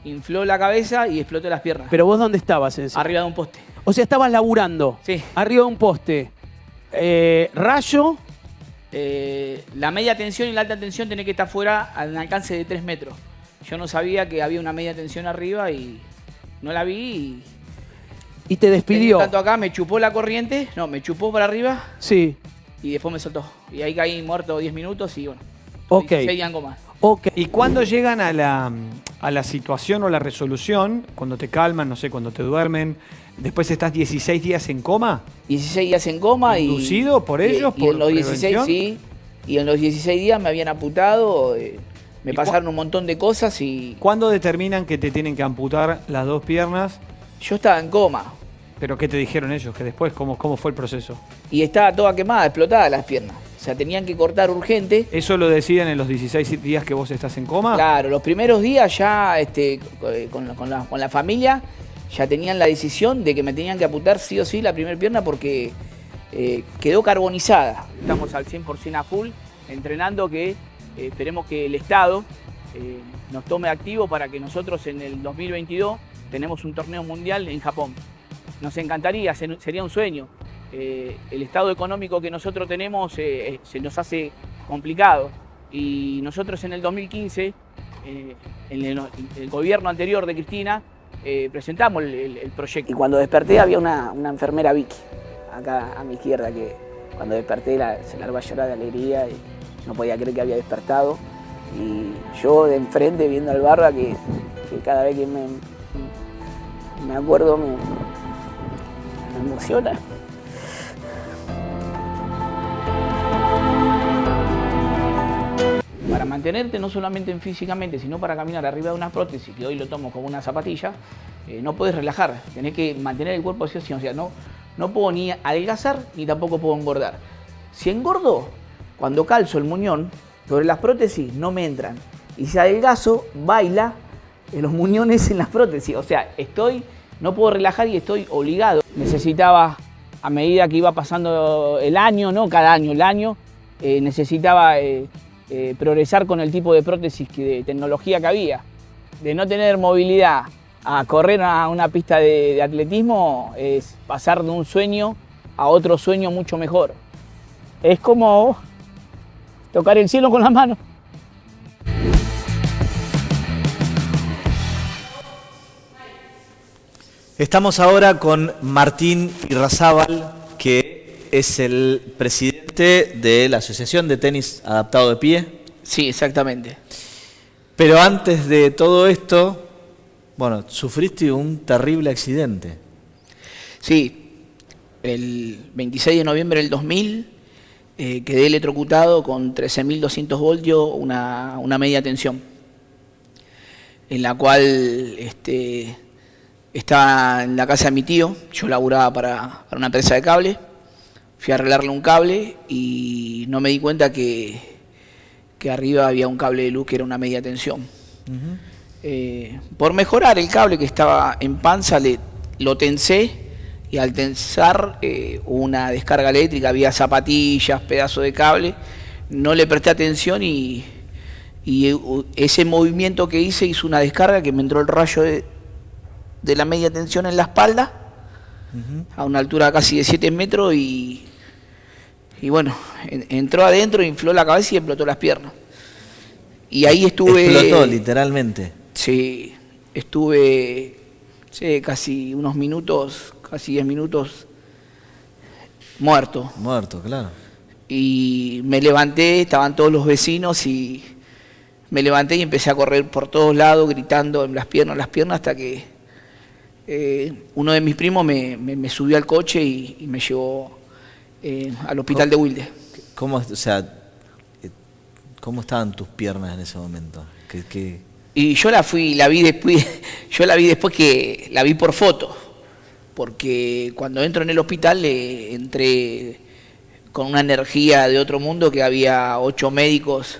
infló la cabeza y explotó las piernas. ¿Pero vos dónde estabas? Arriba de un poste. O sea, estabas laburando. Sí. Arriba de un poste. Rayo. La media tensión y la alta tensión tenía que estar fuera al alcance de 3 metros. Yo no sabía que había una media tensión arriba y no la vi y te despidió. Tanto acá me chupó la corriente, me chupó para arriba. Sí. Y después me soltó. Y ahí caí muerto 10 minutos y bueno. Ok. 16 días en coma. Ok. ¿Y cuándo llegan a a la situación o la resolución, cuando te calman, no sé, cuando te duermen, después estás 16 días en coma. 16 días en coma ¿Inducido por ellos? Y en los 16, sí. Y en los 16 días me habían amputado, me pasaron un montón de cosas y... ¿Cuándo determinan que te tienen que amputar las 2 piernas? Yo estaba en coma. ¿Pero qué te dijeron ellos? ¿Que después cómo fue el proceso? Y estaba toda quemada, explotada las piernas. O sea, tenían que cortar urgente. ¿Eso lo deciden en los 16 días que vos estás en coma? Claro, los primeros días ya con la familia ya tenían la decisión de que me tenían que amputar sí o sí la primera pierna porque quedó carbonizada. Estamos al 100% a full, entrenando que esperemos que el Estado nos tome activo para que nosotros en el 2022 tenemos un torneo mundial en Japón. Nos encantaría, sería un sueño. El estado económico que nosotros tenemos se nos hace complicado y nosotros en el 2015, en el gobierno anterior de Cristina, presentamos el proyecto. Y cuando desperté había una enfermera Vicky, acá a mi izquierda, que cuando desperté se largó a llorar de alegría y no podía creer que había despertado. Y yo de enfrente viendo al Barba que cada vez que me acuerdo me emociona. Para mantenerte no solamente físicamente, sino para caminar arriba de una prótesis, que hoy lo tomo como una zapatilla, no puedes relajar, tenés que mantener el cuerpo así, o sea, no puedo ni adelgazar ni tampoco puedo engordar. Si engordo, cuando calzo el muñón sobre las prótesis no me entran. Y si adelgazo, baila los muñones en las prótesis. O sea, no puedo relajar y estoy obligado. Necesitaba, a medida que iba pasando el año, no cada año, el año, necesitaba progresar con el tipo de prótesis, de tecnología que había. De no tener movilidad a correr a una pista de atletismo es pasar de un sueño a otro sueño mucho mejor. Es como tocar el cielo con las manos. Estamos ahora con Martín Irrazábal, que es el presidente de la Asociación de Tenis Adaptado de Pie. Sí, exactamente. Pero antes de todo esto, bueno, sufriste un terrible accidente. Sí, el 26 de noviembre del 2000 quedé electrocutado con 13.200 voltios, una media tensión, en la cual estaba en la casa de mi tío. Yo laburaba para una empresa de cable, fui a arreglarle un cable y no me di cuenta que arriba había un cable de luz que era una media tensión. Por mejorar el cable que estaba en panza, lo tensé y al tensar hubo una descarga eléctrica, había zapatillas, pedazos de cable, no le presté atención y ese movimiento que hice hizo una descarga que me entró el rayo de la media tensión en la espalda, a una altura casi de 7 metros y bueno, entró adentro, infló la cabeza y explotó las piernas. Y ahí estuve... Explotó, literalmente. Sí, estuve casi unos minutos, casi 10 minutos, muerto. Muerto, claro. Y me levanté, estaban todos los vecinos y me levanté y empecé a correr por todos lados, gritando en las piernas, hasta que uno de mis primos me subió al coche y me llevó al hospital de Wilde. ¿Cómo estaban tus piernas en ese momento? Y yo la vi después que la vi por foto, porque cuando entro en el hospital entré con una energía de otro mundo, que había 8 médicos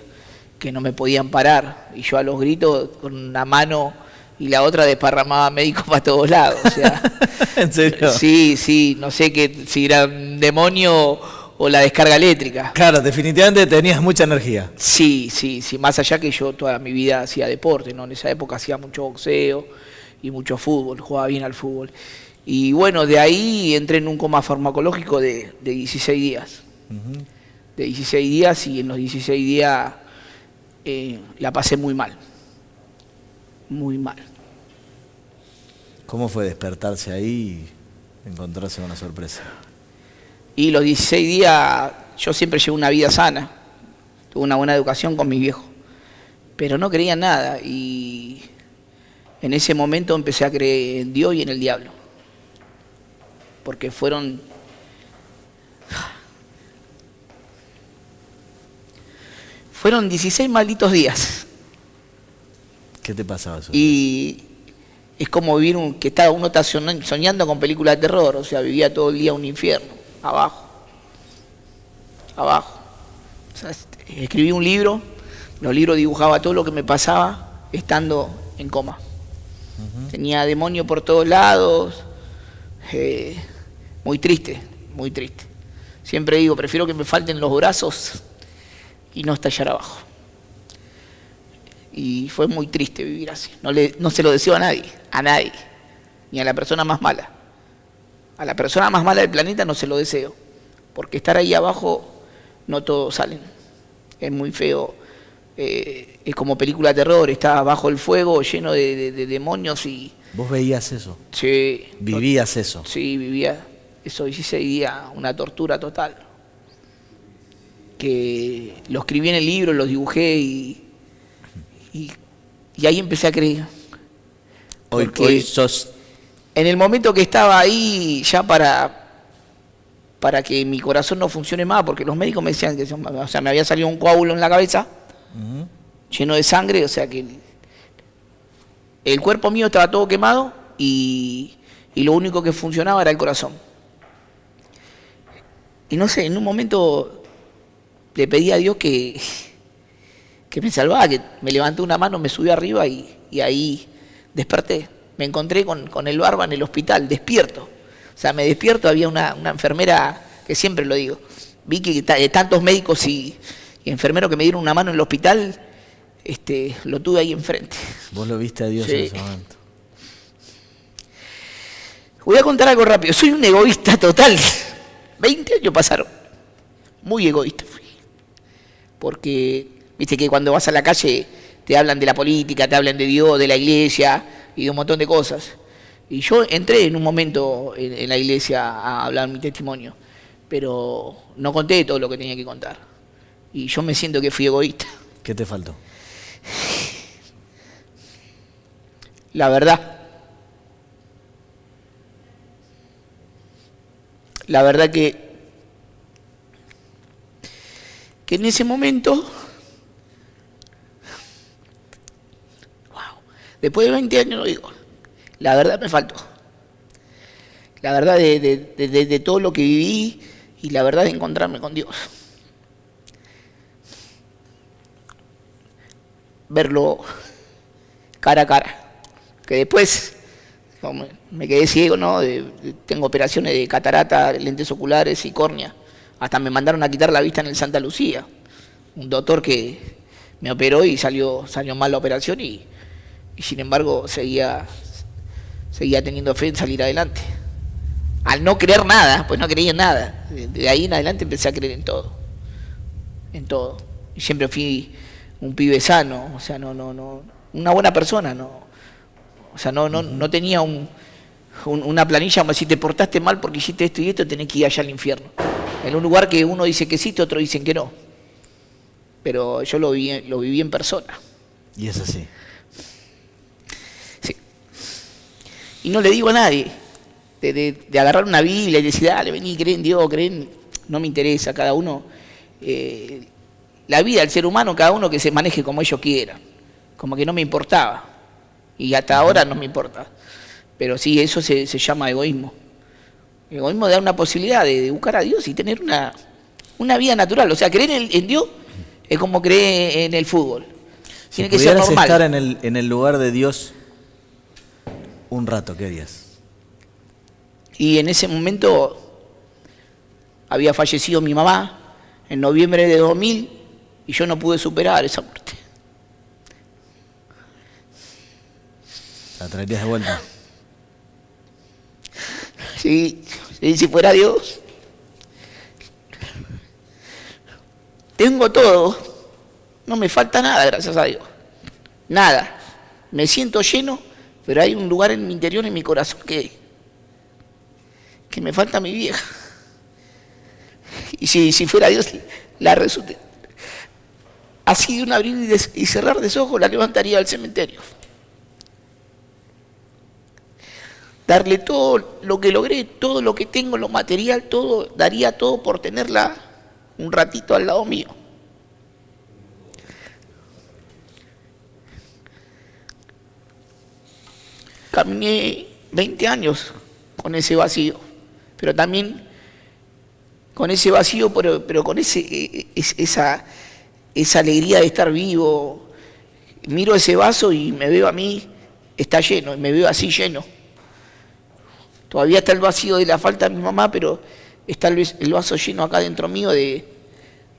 que no me podían parar, y yo a los gritos con una mano y la otra desparramaba médicos para todos lados. O sea, ¿en serio? Sí, no sé si era un demonio o la descarga eléctrica. Claro, definitivamente tenías mucha energía. Sí, más allá que yo toda mi vida hacía deporte, ¿no? En esa época hacía mucho boxeo y mucho fútbol, jugaba bien al fútbol. Y bueno, de ahí entré en un coma farmacológico de 16 días. De 16 días y en los 16 días la pasé muy mal. Muy mal. ¿Cómo fue despertarse ahí y encontrarse con una sorpresa? Y los 16 días yo siempre llevé una vida sana, tuve una buena educación con mi viejo, pero no creía en nada y en ese momento empecé a creer en Dios y en el diablo. Porque fueron 16 malditos días. ¿Qué te pasaba eso? Y es como vivir que uno está soñando con películas de terror, o sea, vivía todo el día un infierno, abajo. O sea, escribí un libro, los libros dibujaba todo lo que me pasaba estando en coma. Tenía demonio por todos lados, muy triste, muy triste. Siempre digo, prefiero que me falten los brazos y no estallar abajo. Y fue muy triste vivir así. No se lo deseo a nadie, ni a la persona más mala. A la persona más mala del planeta no se lo deseo, porque estar ahí abajo no todos salen. Es muy feo, es como película de terror, está bajo el fuego lleno de demonios y... ¿Vos veías eso? Sí. ¿Vivías eso? Sí, vivía esos 16 días, una tortura total. Que lo escribí en el libro, lo dibujé y ahí empecé a creer. Hoy sos... En el momento que estaba ahí ya para que mi corazón no funcione más, porque los médicos me decían que me había salido un coágulo en la cabeza, lleno de sangre, o sea que el cuerpo mío estaba todo quemado y lo único que funcionaba era el corazón. Y no sé, en un momento le pedí a Dios que me salvara, que me levantó una mano, me subió arriba y ahí desperté. Me encontré con el barba en el hospital, despierto. O sea, me despierto, había una enfermera, que siempre lo digo, vi que tantos médicos y enfermeros que me dieron una mano en el hospital, lo tuve ahí enfrente. ¿Vos lo viste a Dios Sí. en ese momento? Voy a contar algo rápido, soy un egoísta total. 20 años pasaron, muy egoísta fui. Porque, viste que cuando vas a la calle te hablan de la política, te hablan de Dios, de la iglesia y de un montón de cosas. Y yo entré en un momento en la iglesia a hablar mi testimonio, pero no conté todo lo que tenía que contar. Y yo me siento que fui egoísta. ¿Qué te faltó? La verdad. La verdad que en ese momento, después de 20 años lo digo, la verdad me faltó. La verdad de todo lo que viví y la verdad de encontrarme con Dios. Verlo cara a cara. Que después como me quedé ciego, ¿no? Tengo operaciones de catarata, lentes oculares y córnea. Hasta me mandaron a quitar la vista en el Santa Lucía. Un doctor que me operó y salió mal la operación y sin embargo seguía teniendo fe en salir adelante. Al no creer nada, pues no creía en nada. De ahí en adelante empecé a creer en todo. En todo. Y siempre fui un pibe sano, o sea, no, una buena persona, no. O sea, no tenía una planilla como si te portaste mal porque hiciste esto y esto, tenés que ir allá al infierno. En un lugar que uno dice que sí, otros dicen que no. Pero yo lo viví en persona. Y es así. Sí. Y no le digo a nadie de agarrar una Biblia y decir, dale, vení, creen en Dios, creen. No me interesa, cada uno. La vida del ser humano, cada uno que se maneje como ellos quieran. Como que no me importaba. Y hasta ahora no me importa. Pero sí, eso se llama egoísmo. El egoísmo da una posibilidad de buscar a Dios y tener una vida natural. O sea, creer en Dios es como creer en el fútbol. Tiene que ser normal. Si pudieras estar en el lugar de Dios un rato, ¿qué harías? Y en ese momento había fallecido mi mamá en noviembre de 2000 y yo no pude superar esa muerte. ¿La traerías de vuelta? Sí, si fuera Dios. Tengo todo, no me falta nada, gracias a Dios. Nada. Me siento lleno, pero hay un lugar en mi interior, en mi corazón, que me falta mi vieja. Y si fuera Dios, la resucité. Así de un abrir y cerrar de ojos, la levantaría al cementerio. darle todo lo que logré, todo lo que tengo, lo material, todo, daría todo por tenerla un ratito al lado mío. Caminé 20 años con ese vacío, pero también con ese vacío, pero con esa alegría de estar vivo. Miro ese vaso y me veo a mí, está lleno, y me veo así lleno. Todavía está el vacío de la falta de mi mamá, pero está el vaso lleno acá dentro mío de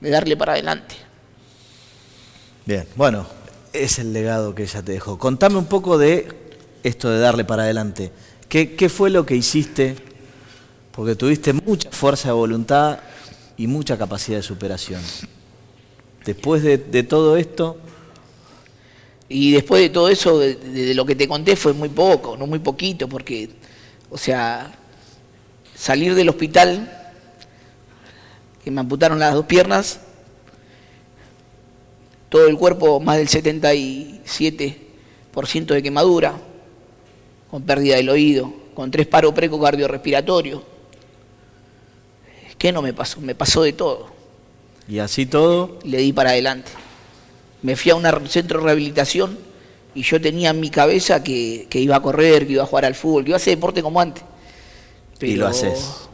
darle para adelante. Bien, bueno, es el legado que ella te dejó. Contame un poco de esto de darle para adelante. ¿Qué fue lo que hiciste? Porque tuviste mucha fuerza de voluntad y mucha capacidad de superación. Después de todo esto... Y después de todo eso, de lo que te conté, fue muy poco, no muy poquito, porque, o sea, salir del hospital, que me amputaron las 2 piernas, todo el cuerpo más del 77% de quemadura, con pérdida del oído, con 3 paros preco-cardiorrespiratorios. ¿Qué no me pasó? Me pasó de todo. ¿Y así todo? Le di para adelante. Me fui a un centro de rehabilitación y yo tenía en mi cabeza que iba a correr, que iba a jugar al fútbol, que iba a hacer deporte como antes. Pero, ¿y lo haces?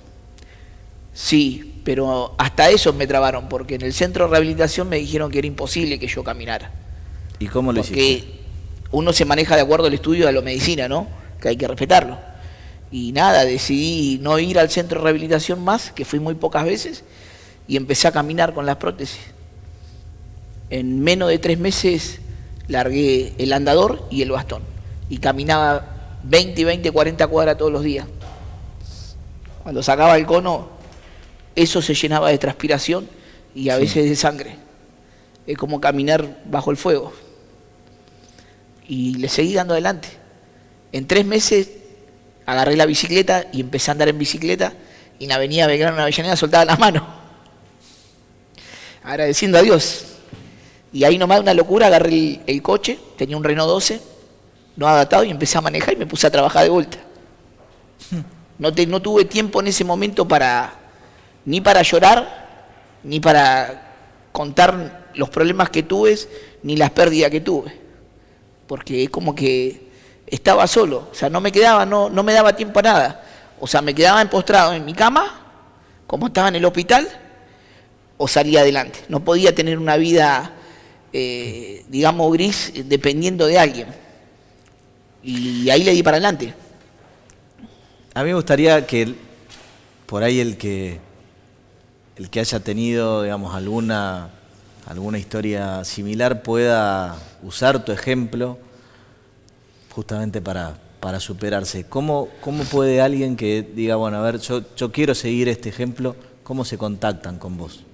Sí, pero hasta eso me trabaron, porque en el centro de rehabilitación me dijeron que era imposible que yo caminara. ¿Y cómo lo hiciste? Porque uno se maneja de acuerdo al estudio de la medicina, ¿no? Que hay que respetarlo. Y nada, decidí no ir al centro de rehabilitación más, que fui muy pocas veces, y empecé a caminar con las prótesis. En menos de 3 meses largué el andador y el bastón. Y caminaba 20, 40 cuadras todos los días. Cuando sacaba el cono, eso se llenaba de transpiración y a veces de sangre. Es como caminar bajo el fuego. Y le seguí dando adelante. En 3 meses agarré la bicicleta y empecé a andar en bicicleta y en la avenida Belgrano, en Avellaneda, soltaba las manos, agradeciendo a Dios. Y ahí nomás, una locura, agarré el coche, tenía un Renault 12, no adaptado, y empecé a manejar y me puse a trabajar de vuelta. No tuve tiempo en ese momento ni para llorar, ni para contar los problemas que tuve, ni las pérdidas que tuve. Porque es como que estaba solo, o sea, no me daba tiempo a nada. O sea, me quedaba postrado en mi cama, como estaba en el hospital, o salía adelante. No podía tener una vida, digamos, gris, dependiendo de alguien. Y ahí le di para adelante. A mí me gustaría que por ahí el que haya tenido, digamos, alguna historia similar pueda usar tu ejemplo justamente para superarse. ¿Cómo puede alguien que diga, bueno, a ver, yo quiero seguir este ejemplo, cómo se contactan con vos?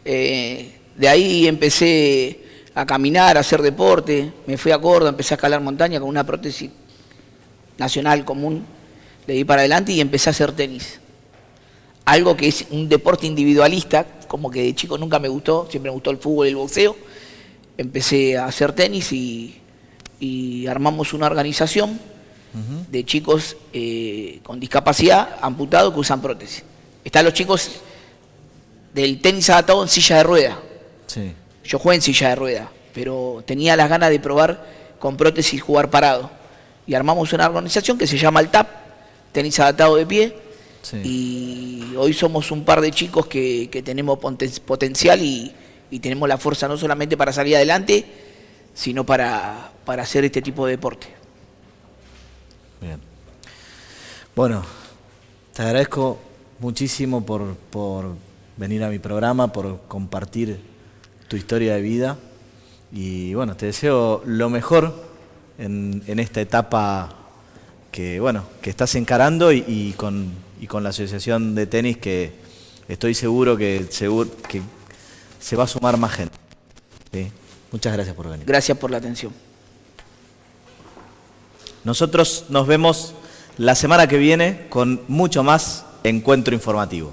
De ahí empecé a caminar, a hacer deporte, me fui a Córdoba, empecé a escalar montaña con una prótesis nacional común, le di para adelante y empecé a hacer tenis. Algo que es un deporte individualista, como que de chico nunca me gustó, siempre me gustó el fútbol y el boxeo. Empecé a hacer tenis y armamos una organización de chicos con discapacidad, amputados, que usan prótesis. Están los chicos del tenis adaptado en silla de rueda. Sí. Yo jugué en silla de rueda, pero tenía las ganas de probar con prótesis jugar parado. Y armamos una organización que se llama el TAP, tenis adaptado de pie. Sí. Y hoy somos un par de chicos que tenemos potencial y tenemos la fuerza no solamente para salir adelante, sino para hacer este tipo de deporte. Bien. Bueno, te agradezco muchísimo por venir a mi programa, por compartir tu historia de vida y bueno, te deseo lo mejor en esta etapa que estás encarando y con la asociación de tenis, que estoy seguro que se va a sumar más gente. ¿Sí? Muchas gracias por venir. Gracias por la atención. Nosotros nos vemos la semana que viene con mucho más Encuentro Informativo.